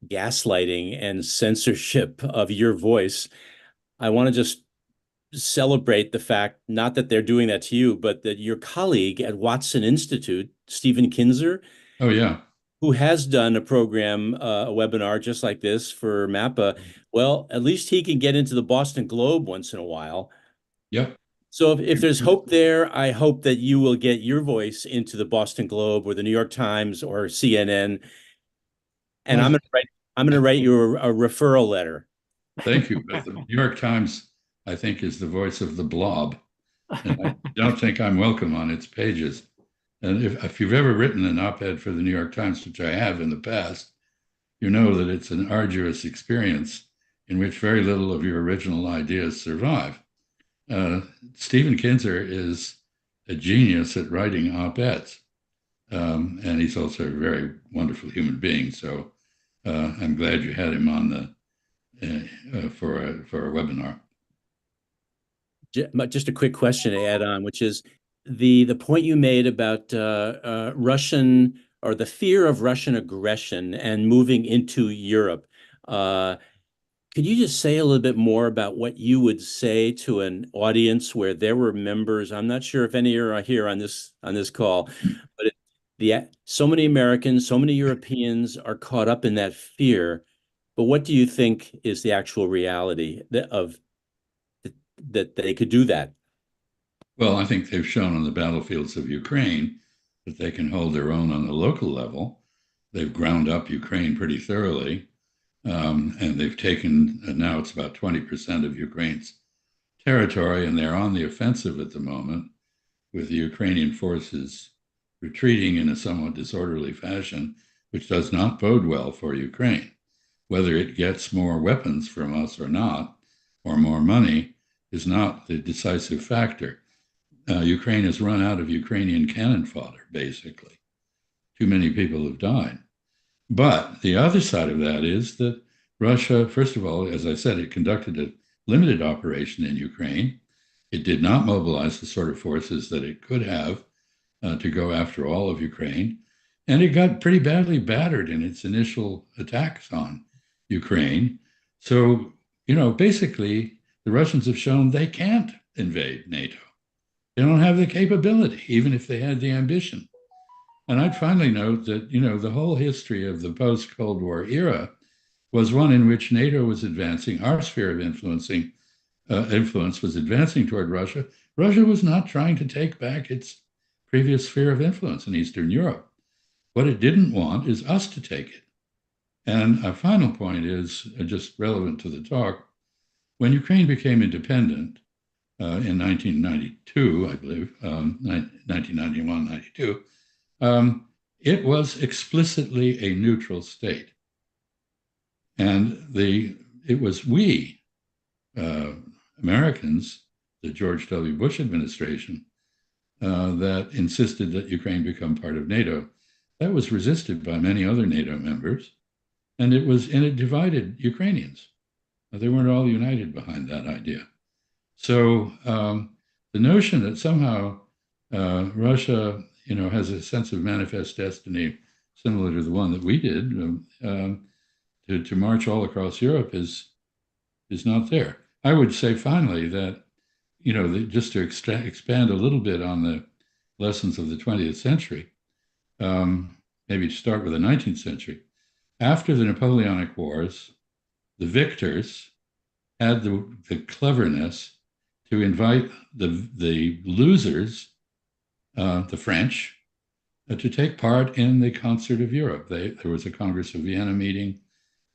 gaslighting and censorship of your voice, I want to just celebrate the fact, not that they're doing that to you, but that your colleague at Watson Institute, Stephen Kinzer, oh yeah, who has done a program, a webinar just like this for MAPPA, well, at least he can get into the Boston Globe once in a while. Yep. So if there's hope there, I hope that you will get your voice into the Boston Globe or the New York Times or CNN. And I'm going to write you a referral letter. Thank you. But the New York Times, I think, is the voice of the blob. And I don't think I'm welcome on its pages. And if you've ever written an op-ed for the New York Times, which I have in the past, you know that it's an arduous experience in which very little of your original ideas survive. Stephen Kinzer is a genius at writing op-eds. And he's also a very wonderful human being. So I'm glad you had him on for a webinar. Just a quick question to add on, which is the point you made about Russian, or the fear of Russian aggression and moving into Europe. Could you just say a little bit more about what you would say to an audience where there were members? I'm not sure if any are here on this call, but so many Americans, so many Europeans are caught up in that fear. But what do you think is the actual reality that they could do that? Well, I think they've shown on the battlefields of Ukraine that they can hold their own on the local level. They've ground up Ukraine pretty thoroughly, and they've taken, now it's about 20% of Ukraine's territory, and they're on the offensive at the moment, with the Ukrainian forces retreating in a somewhat disorderly fashion, which does not bode well for Ukraine. Whether it gets more weapons from us or not, or more money, is not the decisive factor. Ukraine has run out of Ukrainian cannon fodder, basically. Too many people have died. But the other side of that is that Russia, first of all, as I said, it conducted a limited operation in Ukraine. It did not mobilize the sort of forces that it could have to go after all of Ukraine. And it got pretty badly battered in its initial attacks on Ukraine. So, basically, the Russians have shown they can't invade NATO. They don't have the capability, even if they had the ambition. And I'd finally note that, the whole history of the post-Cold War era was one in which NATO was advancing, our sphere of influence was advancing toward Russia. Russia was not trying to take back its previous sphere of influence in Eastern Europe. What it didn't want is us to take it. And a final point is just relevant to the talk. When Ukraine became independent in 1992, I believe, 1991, 92, it was explicitly a neutral state. And it was we, Americans, the George W. Bush administration, that insisted that Ukraine become part of NATO. That was resisted by many other NATO members, and it divided Ukrainians. They weren't all united behind that idea. So the notion that somehow Russia, has a sense of manifest destiny similar to the one that we did to march all across Europe is not there. I would say finally that, just to expand a little bit on the lessons of the 20th century, maybe to start with the 19th century. After the Napoleonic Wars, the victors had the cleverness to invite the losers, the French, to take part in the concert of Europe. There was a Congress of Vienna meeting,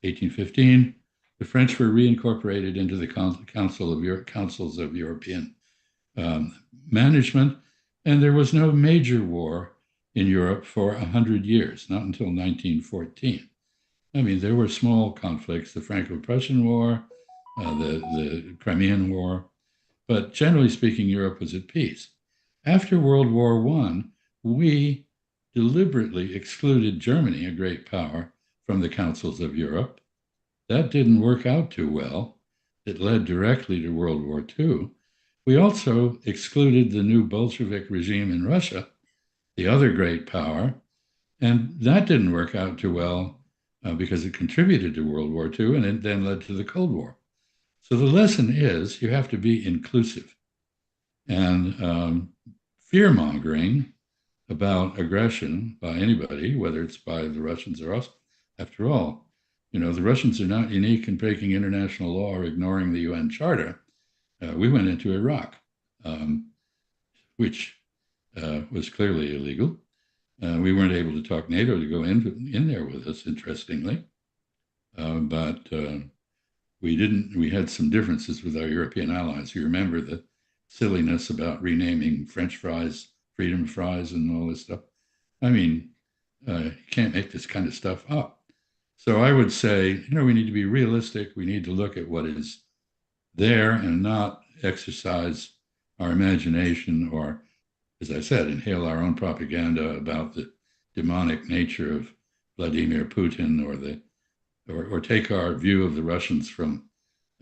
1815. The French were reincorporated into the Councils of European Management, and there was no major war in Europe for 100 years, not until 1914. I mean, there were small conflicts, the Franco-Prussian War, the Crimean War, but generally speaking, Europe was at peace. After World War I, we deliberately excluded Germany, a great power, from the councils of Europe. That didn't work out too well. It led directly to World War II. We also excluded the new Bolshevik regime in Russia, the other great power, and that didn't work out too well because it contributed to World War II and it then led to the Cold War. So the lesson is you have to be inclusive. And fear-mongering about aggression by anybody, whether it's by the Russians or us, after all, the Russians are not unique in breaking international law or ignoring the UN Charter. We went into Iraq, which was clearly illegal. We weren't able to talk NATO to go in there with us, interestingly. But we had some differences with our European allies. You remember the silliness about renaming French fries freedom fries and all this stuff. I mean, you can't make this kind of stuff up. So I would say, we need to be realistic. We need to look at what is there and not exercise our imagination or, as I said, inhale our own propaganda about the demonic nature of Vladimir Putin or take our view of the Russians from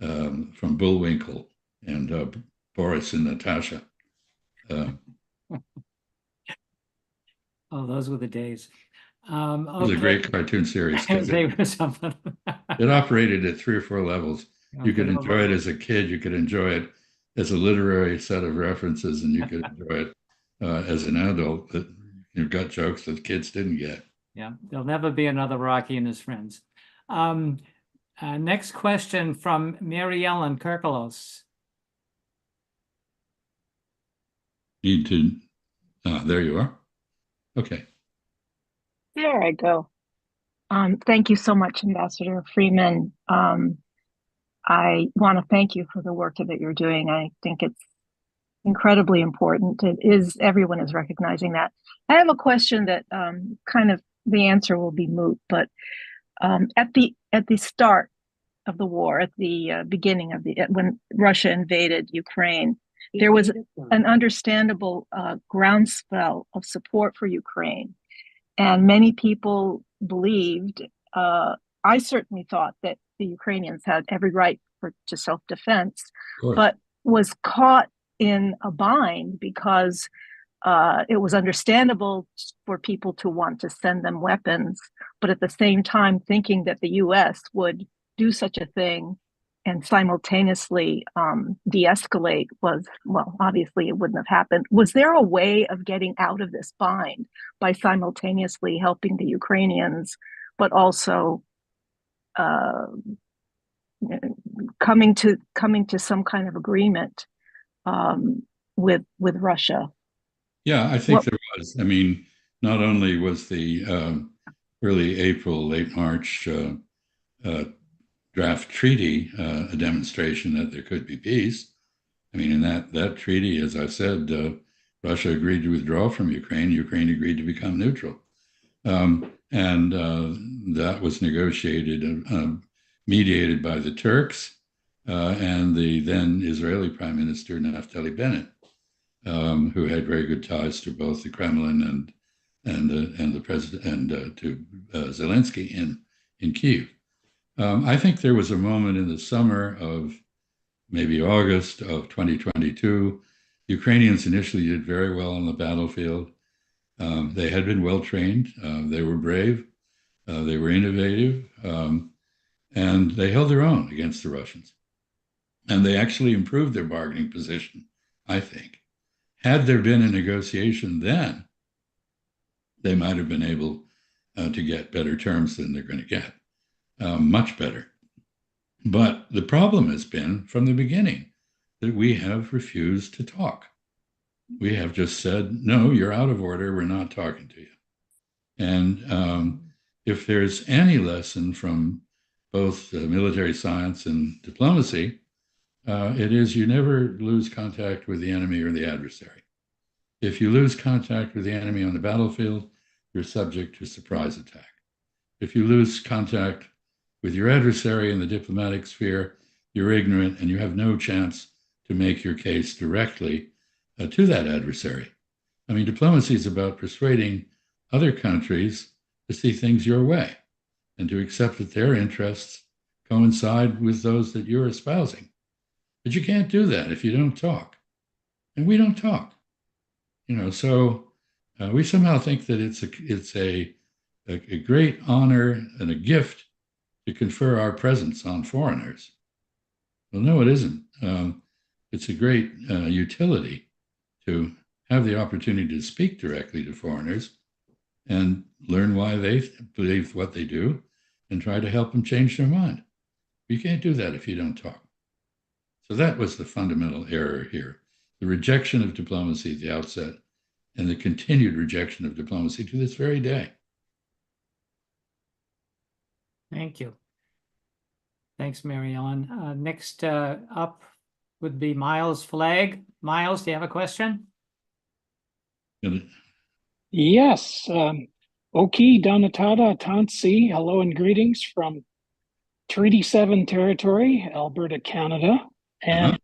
Bullwinkle and Boris and Natasha. Oh, those were the days. It was a great cartoon series. They were something. It operated at 3 or 4 levels. You could enjoy it as a kid. You could enjoy it as a literary set of references, and you could enjoy it as an adult that you've got jokes that kids didn't get. Yeah, there'll never be another Rocky and his friends. Next question from Mary Ellen Kirkelos. Need to, there you are. Okay. There I go. Thank you so much, Ambassador Freeman. I want to thank you for the work that you're doing. I think it's incredibly important. Everyone is recognizing that. I have a question that kind of the answer will be moot, but at the start of the war, at the beginning of when Russia invaded Ukraine, there was an understandable groundswell of support for Ukraine. And many people believed, I certainly thought that the Ukrainians had every right to self-defense, but was caught in a bind because it was understandable for people to want to send them weapons, but at the same time thinking that the US would do such a thing and simultaneously de-escalate was, well, obviously it wouldn't have happened. Was there a way of getting out of this bind by simultaneously helping the Ukrainians, but also coming to some kind of agreement with Russia? Yeah, I think there was. I mean, not only was the early April, late March draft treaty a demonstration that there could be peace. I mean, in that treaty, as I said, Russia agreed to withdraw from Ukraine. Ukraine agreed to become neutral. And that was negotiated, mediated by the Turks and the then Israeli Prime Minister Naftali Bennett, who had very good ties to both the Kremlin and the president and to Zelensky in Kyiv. I think there was a moment in the summer of maybe August of 2022. Ukrainians initially did very well on the battlefield. They had been well trained. They were brave. They were innovative. And they held their own against the Russians. And they actually improved their bargaining position, I think. Had there been a negotiation then, they might have been able to get better terms than they're going to get. Much better. But the problem has been from the beginning that we have refused to talk. We have just said, no, you're out of order. We're not talking to you. And if there's any lesson from both military science and diplomacy, it is you never lose contact with the enemy or the adversary. If you lose contact with the enemy on the battlefield, you're subject to surprise attack. If you lose contact with your adversary in the diplomatic sphere, you're ignorant and you have no chance to make your case directly to that adversary. I mean, diplomacy is about persuading other countries to see things your way and to accept that their interests coincide with those that you're espousing. But you can't do that if you don't talk. And we don't talk. So we somehow think that it's a great honor and a gift to confer our presence on foreigners. Well, no, it isn't. It's a great utility to have the opportunity to speak directly to foreigners and learn why they believe what they do and try to help them change their mind. You can't do that if you don't talk. So that was the fundamental error here. The rejection of diplomacy at the outset and the continued rejection of diplomacy to this very day. Thank you. Thanks, Mary Ellen. Next up would be Miles Flagg. Miles, do you have a question? Yes. Oki Donatata Tansi, hello and greetings from Treaty 7 territory, Alberta, Canada. And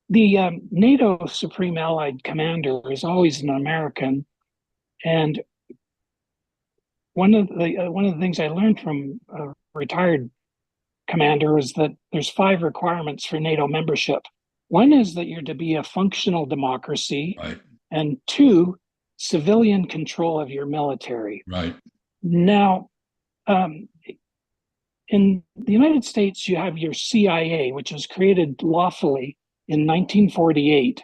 the NATO Supreme Allied Commander is always an American. And one of the things I learned from a retired commander is that there's 5 requirements for NATO membership. One is that you're to be a functional democracy, Right. and 2, civilian control of your military. Right. Now, in the United States, you have your CIA, which was created lawfully in 1948.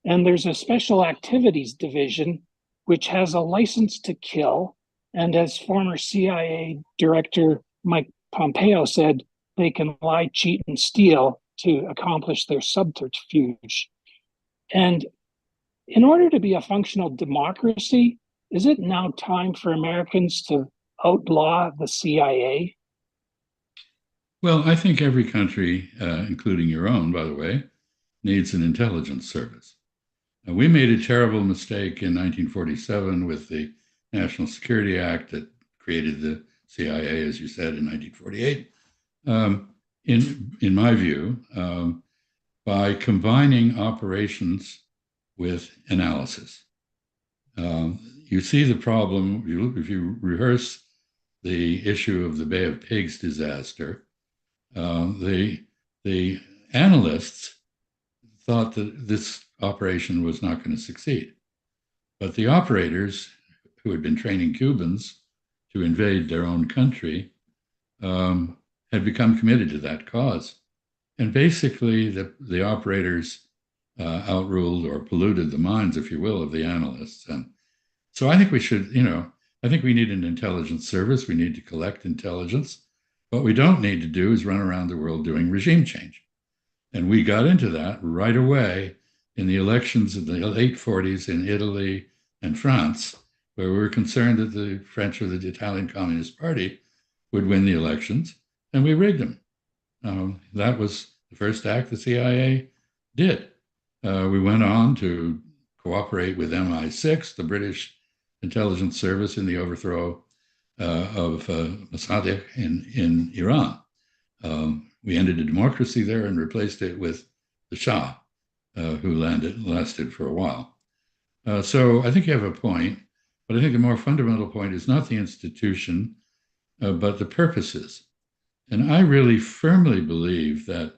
And there's a special activities division, which has a license to kill. And as former CIA Director Mike Pompeo said, they can lie, cheat, and steal to accomplish their subterfuge. And in order to be a functional democracy, is it now time for Americans to outlaw the CIA? Well, I think every country, including your own, by the way, needs an intelligence service. We made a terrible mistake in 1947 with the National Security Act that created the CIA, as you said, in 1948. In my view, by combining operations with analysis. You see the problem, if you rehearse the issue of the Bay of Pigs disaster, the analysts thought that this operation was not going to succeed. But the operators, who had been training Cubans to invade their own country, had become committed to that cause. And basically, the operators outruled or polluted the minds, if you will, of the analysts. And so I think we should, I think we need an intelligence service. We need to collect intelligence. What we don't need to do is run around the world doing regime change. And we got into that right away in the elections of the late 40s in Italy and France, where we were concerned that the French or the Italian Communist Party would win the elections, and we rigged them. That was the first act the CIA did. We went on to cooperate with MI6, the British intelligence service, in the overthrow of Mossadegh in Iran. We ended a democracy there and replaced it with the Shah, who lasted for a while. So I think you have a point, but I think the more fundamental point is not the institution, but the purposes. And I really firmly believe that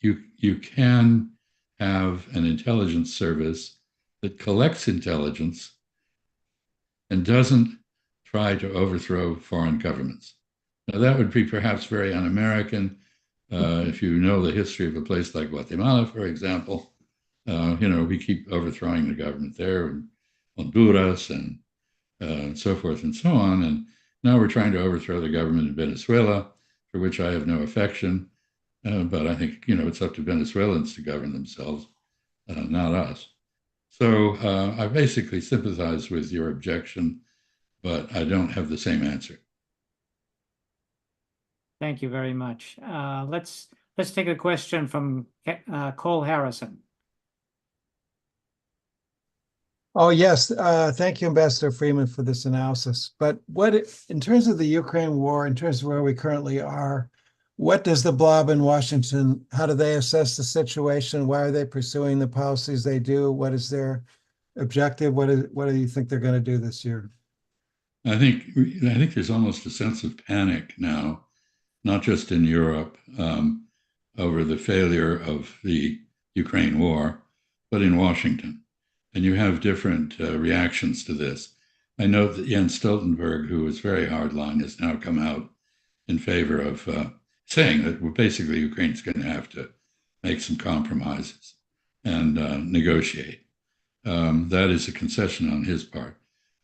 you can have an intelligence service that collects intelligence and doesn't try to overthrow foreign governments. Now, that would be perhaps very un-American. If you know the history of a place like Guatemala, for example, we keep overthrowing the government there, and Honduras, and so forth and so on. And now we're trying to overthrow the government in Venezuela, for which I have no affection. But I think, it's up to Venezuelans to govern themselves, not us. So I basically sympathize with your objection, but I don't have the same answer. Thank you very much. Let's take a question from Cole Harrison. Oh, yes. Thank you, Ambassador Freeman, for this analysis. But in terms of the Ukraine war, in terms of where we currently are, what does the blob in Washington, how do they assess the situation? Why are they pursuing the policies they do? What is their objective? What do you think they're going to do this year? I think there's almost a sense of panic now, not just in Europe, over the failure of the Ukraine war, but in Washington. And you have different reactions to this. I know that Jens Stoltenberg, who was very hardline, has now come out in favor of saying that basically Ukraine's going to have to make some compromises and negotiate. That is a concession on his part.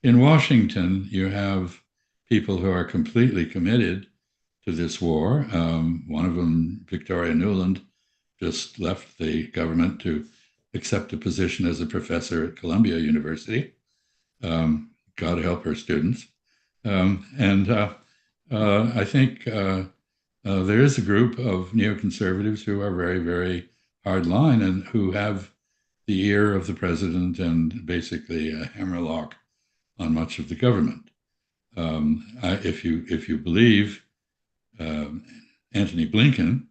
In Washington, you have people who are completely committed to this war. One of them, Victoria Nuland, just left the government to accept a position as a professor at Columbia University. God help her students. I think there is a group of neoconservatives who are very, very hardline and who have the ear of the president and basically a hammerlock on much of the government. If you believe Antony Blinken,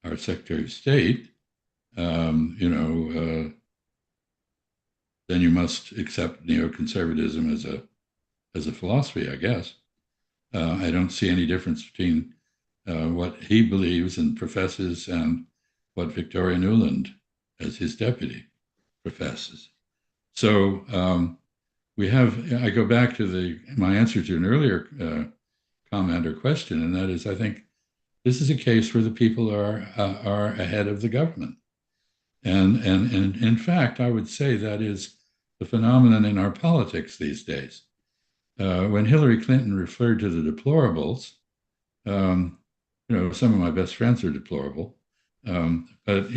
our Secretary of State, then you must accept neoconservatism as a philosophy, I guess. I don't see any difference between what he believes and professes and what Victoria Nuland, as his deputy, professes. So I go back to my answer to an earlier comment or question, and that is, I think this is a case where the people are ahead of the government. And in fact, I would say that is the phenomenon in our politics these days. When Hillary Clinton referred to the deplorables, some of my best friends are deplorable, but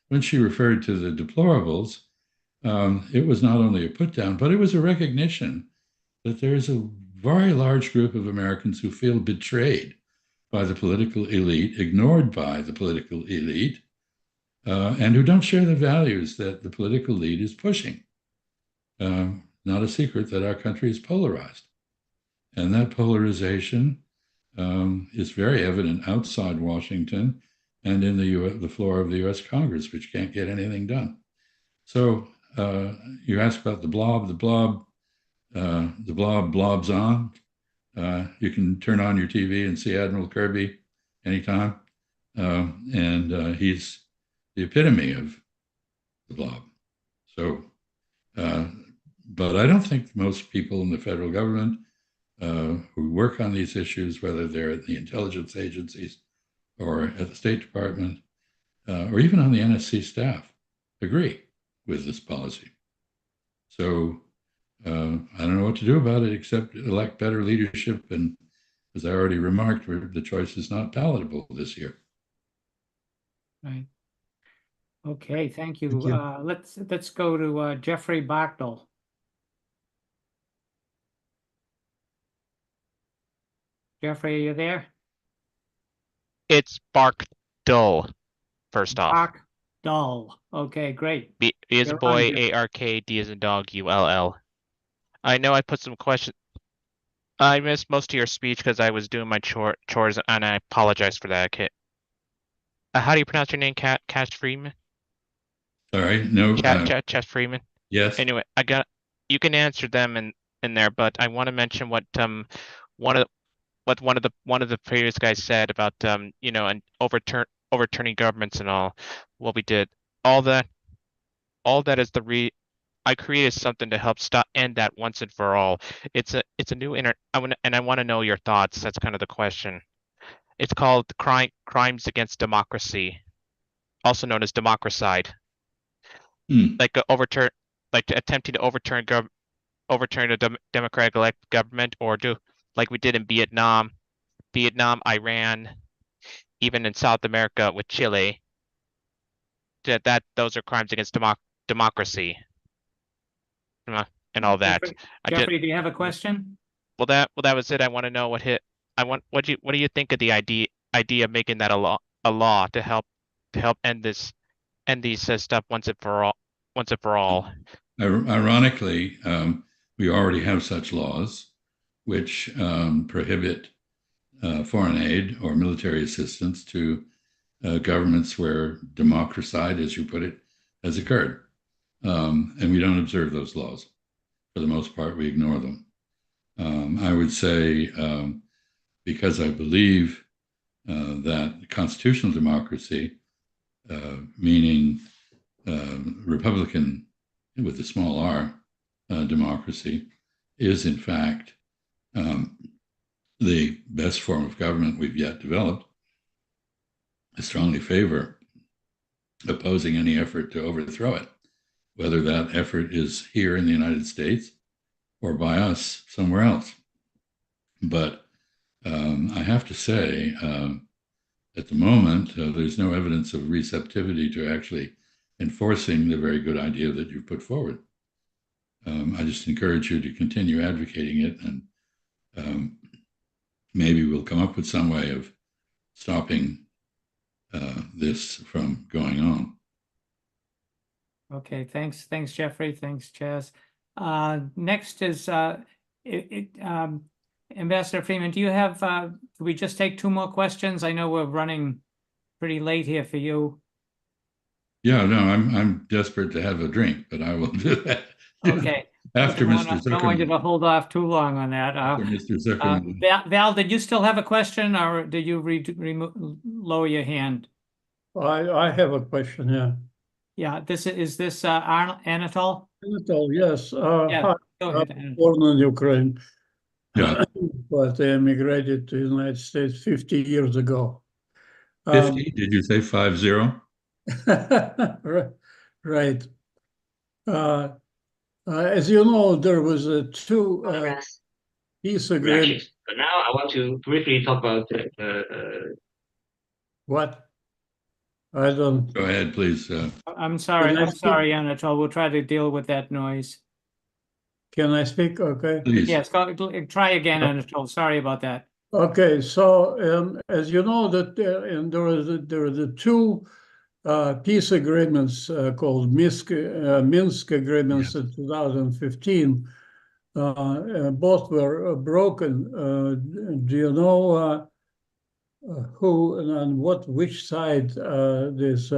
when she referred to the deplorables, it was not only a put down, but it was a recognition that there's a very large group of Americans who feel betrayed by the political elite, ignored by the political elite, and who don't share the values that the political elite is pushing. Not a secret that our country is polarized. And that polarization is very evident outside Washington and in the floor of the US Congress, which can't get anything done. So you ask about the blob. The blob blobs on. You can turn on your TV and see Admiral Kirby anytime. And he's the epitome of the blob. So, but I don't think most people in the federal government who work on these issues, whether they're at the intelligence agencies or at the State Department, or even on the NSC staff, agree with this policy. So I don't know what to do about it except elect better leadership. And as I already remarked, the choice is not palatable this year. Right. Okay, thank you. Thank you. Let's go to Jeffrey Bachtel. Jeffrey, are you there? It's Barkdull, first off. Barkdull. Okay, great. B is a You're boy, on, Jeff. A-R-K, D is a dog, U-L-L. I know I put some questions. I missed most of your speech because I was doing my chores, and I apologize for that, kid. How do you pronounce your name, Chas Freeman? Sorry, no. Chas Freeman? Yes. Anyway, you can answer them in there, but I want to mention what one of the previous guys said about and overturning governments and all what we did. All that is I created something to help end that once and for all. It's a new I want to know your thoughts. That's kind of the question. It's called Crimes Against Democracy, also known as democracide. Like attempting to overturn a democratic elected government, or do like we did in Vietnam, Iran, even in South America with Chile. Those are crimes against democracy. And all that. Jeffrey, do you have a question? Well, that was it. I want to know what do you think of the idea of making that a law to help end these stuff once and for all. Ironically, we already have such laws which prohibit foreign aid or military assistance to governments where democracide, as you put it, has occurred. And we don't observe those laws. For the most part, we ignore them. I would say, because I believe that constitutional democracy, meaning Republican with a small r, democracy, is in fact the best form of government we've yet developed. I strongly favor opposing any effort to overthrow it, whether that effort is here in the United States or by us somewhere else. But I have to say, at the moment, there's no evidence of receptivity to actually enforcing the very good idea that you've put forward. I just encourage you to continue advocating it, and maybe we'll come up with some way of stopping this from going on. Okay, thanks, Jeffrey. Thanks, Chas. Next is Ambassador Freeman. Do you have? Can we just take 2 more questions? I know we're running pretty late here for you. Yeah, no, I'm desperate to have a drink, but I will do that. Okay. After Mr. I don't want you to Zuckerman. hold off too long on that. After Mr. Zuckerman. Val, did you still have a question, or did you lower your hand? I have a question, yeah. Yeah, is this Anatol? Anatol, yes. Yeah, Hi, go I'm ahead, Anatol. born in Ukraine, Yeah, but I immigrated to the United States 50 years ago. 50, did you say 50? Right. As you know, there was a 2 peace agreement. But now I want to briefly talk about What? I don't. Go ahead, please. I'm sorry, Can I speak? Anatol. We'll try to deal with that noise. Can I speak? Okay. Please. Yes, try again, Anatol. Sorry about that. Okay, so as you know that and there are the 2 peace agreements called Minsk agreements in 2015. Both were broken. Do you know who and on which side this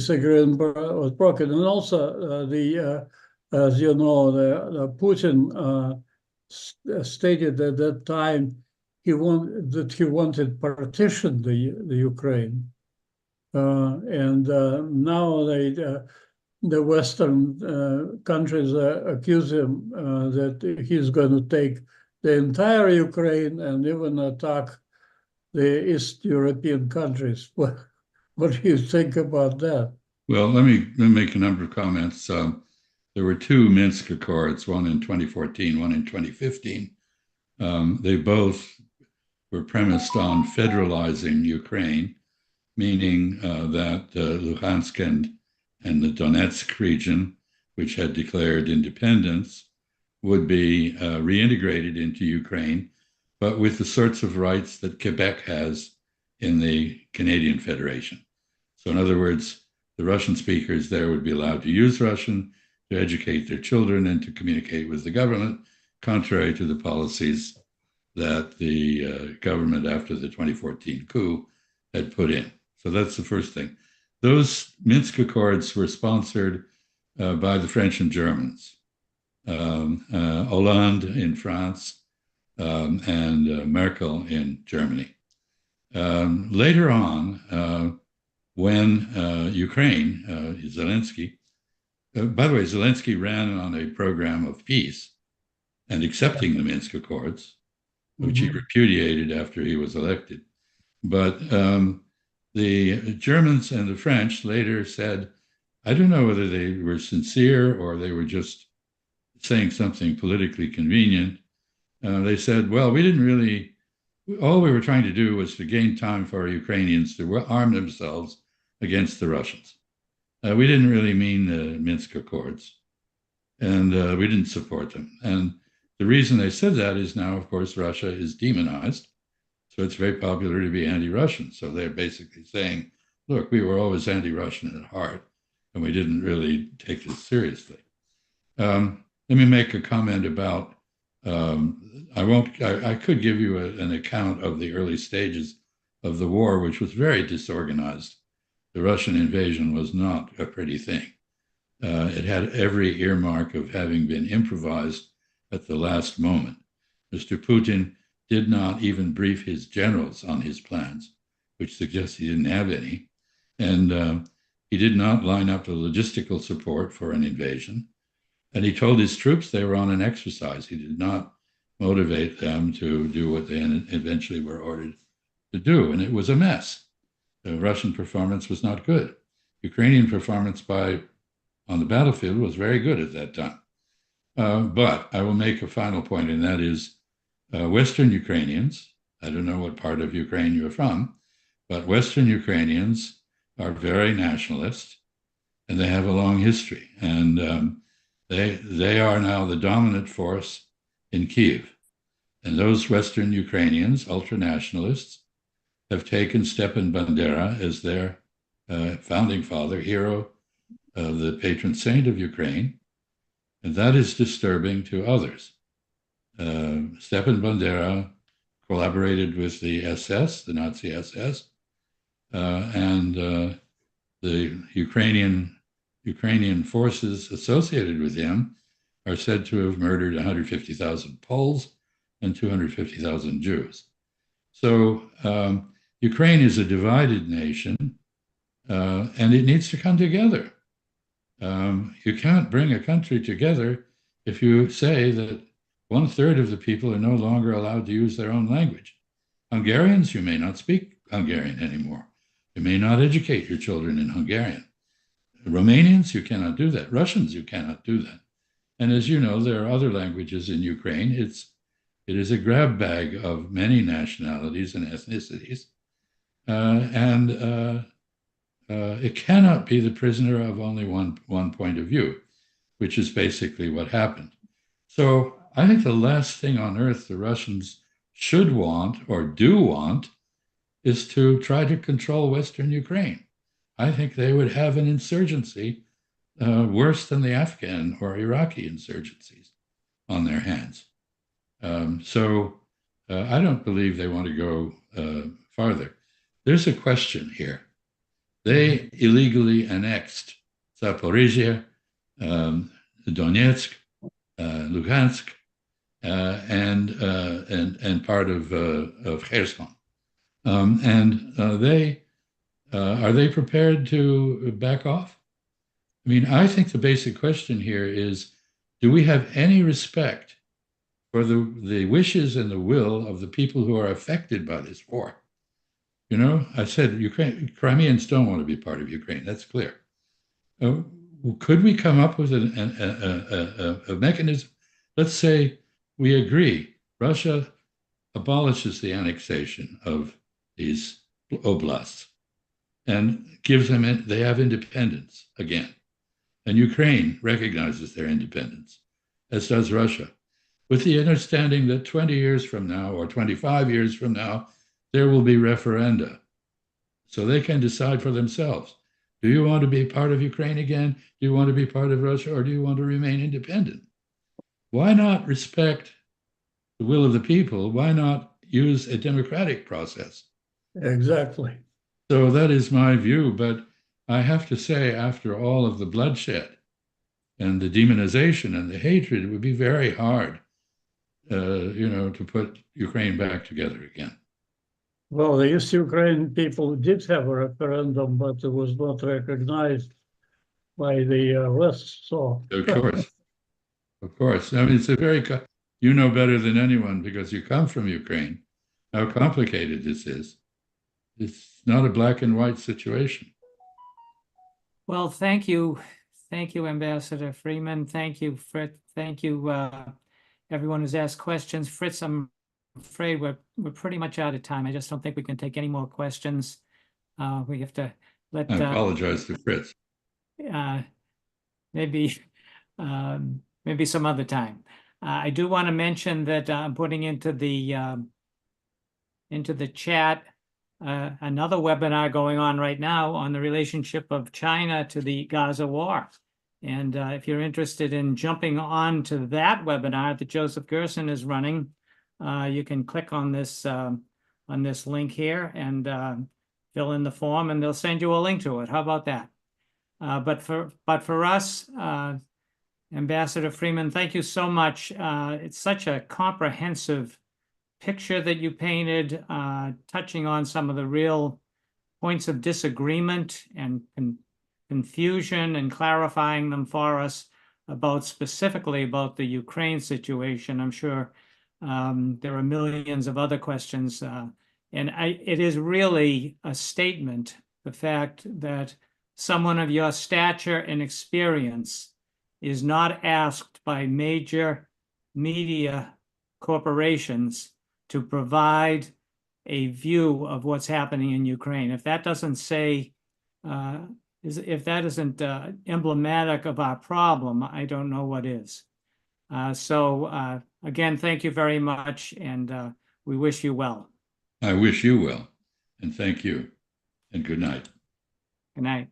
agreement was broken? And also as you know, the Putin stated at that time he wanted partition the Ukraine, and now the Western countries accuse him that he's going to take the entire Ukraine and even attack the East European countries. What do you think about that? Well, let me make a number of comments. There were 2 Minsk Accords, one in 2014, one in 2015. They both were premised on federalizing Ukraine, meaning that Luhansk and the Donetsk region, which had declared independence, would be reintegrated into Ukraine, but with the sorts of rights that Quebec has in the Canadian Federation. So in other words, the Russian speakers there would be allowed to use Russian, to educate their children, and to communicate with the government, contrary to the policies that the government after the 2014 coup had put in. So that's the first thing. Those Minsk Accords were sponsored by the French and Germans, Hollande in France, and Merkel in Germany. Later on, when Ukraine, Zelensky, by the way, Zelensky ran on a program of peace and accepting the Minsk Accords, which he repudiated after he was elected. But the Germans and the French later said, I don't know whether they were sincere or they were just saying something politically convenient. They said, well, we didn't really, all we were trying to do was to gain time for Ukrainians to arm themselves against the Russians. We didn't really mean the Minsk Accords, and we didn't support them. And the reason they said that is now, of course, Russia is demonized. So it's very popular to be anti-Russian. So they're basically saying, look, we were always anti-Russian at heart, and we didn't really take this seriously. Let me make a comment about, I could give you an account of the early stages of the war, which was very disorganized. The Russian invasion was not a pretty thing. It had every earmark of having been improvised at the last moment. Mr. Putin did not even brief his generals on his plans, which suggests he didn't have any. And he did not line up the logistical support for an invasion. And he told his troops they were on an exercise. He did not motivate them to do what they eventually were ordered to do. And it was a mess. The Russian performance was not good. Ukrainian performance on the battlefield was very good at that time. But I will make a final point, and that is Western Ukrainians, I don't know what part of Ukraine you're from, but Western Ukrainians are very nationalist, and they have a long history. And they are now the dominant force in Kyiv. And those Western Ukrainians, ultra-nationalists, have taken Stepan Bandera as their founding father, hero, the patron saint of Ukraine, and that is disturbing to others. Stepan Bandera collaborated with the SS, the Nazi SS, and the Ukrainian forces associated with him are said to have murdered 150,000 Poles and 250,000 Jews. So Ukraine is a divided nation, and it needs to come together. You can't bring a country together if you say that 1/3 of the people are no longer allowed to use their own language. Hungarians, you may not speak Hungarian anymore. You may not educate your children in Hungarian. Romanians, you cannot do that. Russians, you cannot do that. And as you know, there are other languages in Ukraine. It is a grab bag of many nationalities and ethnicities. It cannot be the prisoner of only one point of view, which is basically what happened. So I think the last thing on earth the Russians should want or do want is to try to control Western Ukraine. I think they would have an insurgency worse than the Afghan or Iraqi insurgencies on their hands. I don't believe they want to go farther. There's a question here. They illegally annexed Zaporizhia, Donetsk, Luhansk, and part of Kherson. Are they prepared to back off? I mean, I think the basic question here is, do we have any respect for the wishes and the will of the people who are affected by this war? You know, I said Crimeans don't want to be part of Ukraine. That's clear. Could we come up with a mechanism? Let's say we agree Russia abolishes the annexation of these oblasts and gives them, they have independence again. And Ukraine recognizes their independence, as does Russia, with the understanding that 20 years from now or 25 years from now, there will be referenda. So they can decide for themselves. Do you want to be part of Ukraine again? Do you want to be part of Russia, or do you want to remain independent? Why not respect the will of the people? Why not use a democratic process? Exactly. So that is my view, but I have to say, after all of the bloodshed and the demonization and the hatred, it would be very hard, to put Ukraine back together again. Well, the East Ukraine people did have a referendum, but it was not recognized by the West. So, Of course. I mean, it's a very, you know better than anyone because you come from Ukraine, how complicated this is. It's not a black and white situation. Well, thank you. Thank you, Ambassador Freeman. Thank you, Fritz. Thank you, everyone who's asked questions. Fritz, I'm afraid we're pretty much out of time. I just don't think we can take any more questions. We have to let. I apologize to Fritz. Maybe some other time. I do want to mention that I'm putting into the chat another webinar going on right now on the relationship of China to the Gaza war. And if you're interested in jumping on to that webinar that Joseph Gerson is running, you can click on this link here and fill in the form, and they'll send you a link to it. How about that? But for us, Ambassador Freeman, thank you so much. It's such a comprehensive picture that you painted, touching on some of the real points of disagreement and confusion and clarifying them for us specifically about the Ukraine situation. I'm sure there are millions of other questions. It is really a statement, the fact that someone of your stature and experience is not asked by major media corporations to provide a view of what's happening in Ukraine. If that doesn't say, if that isn't emblematic of our problem, I don't know what is. Again, thank you very much, and we wish you well. I wish you well. And thank you. And good night. Good night.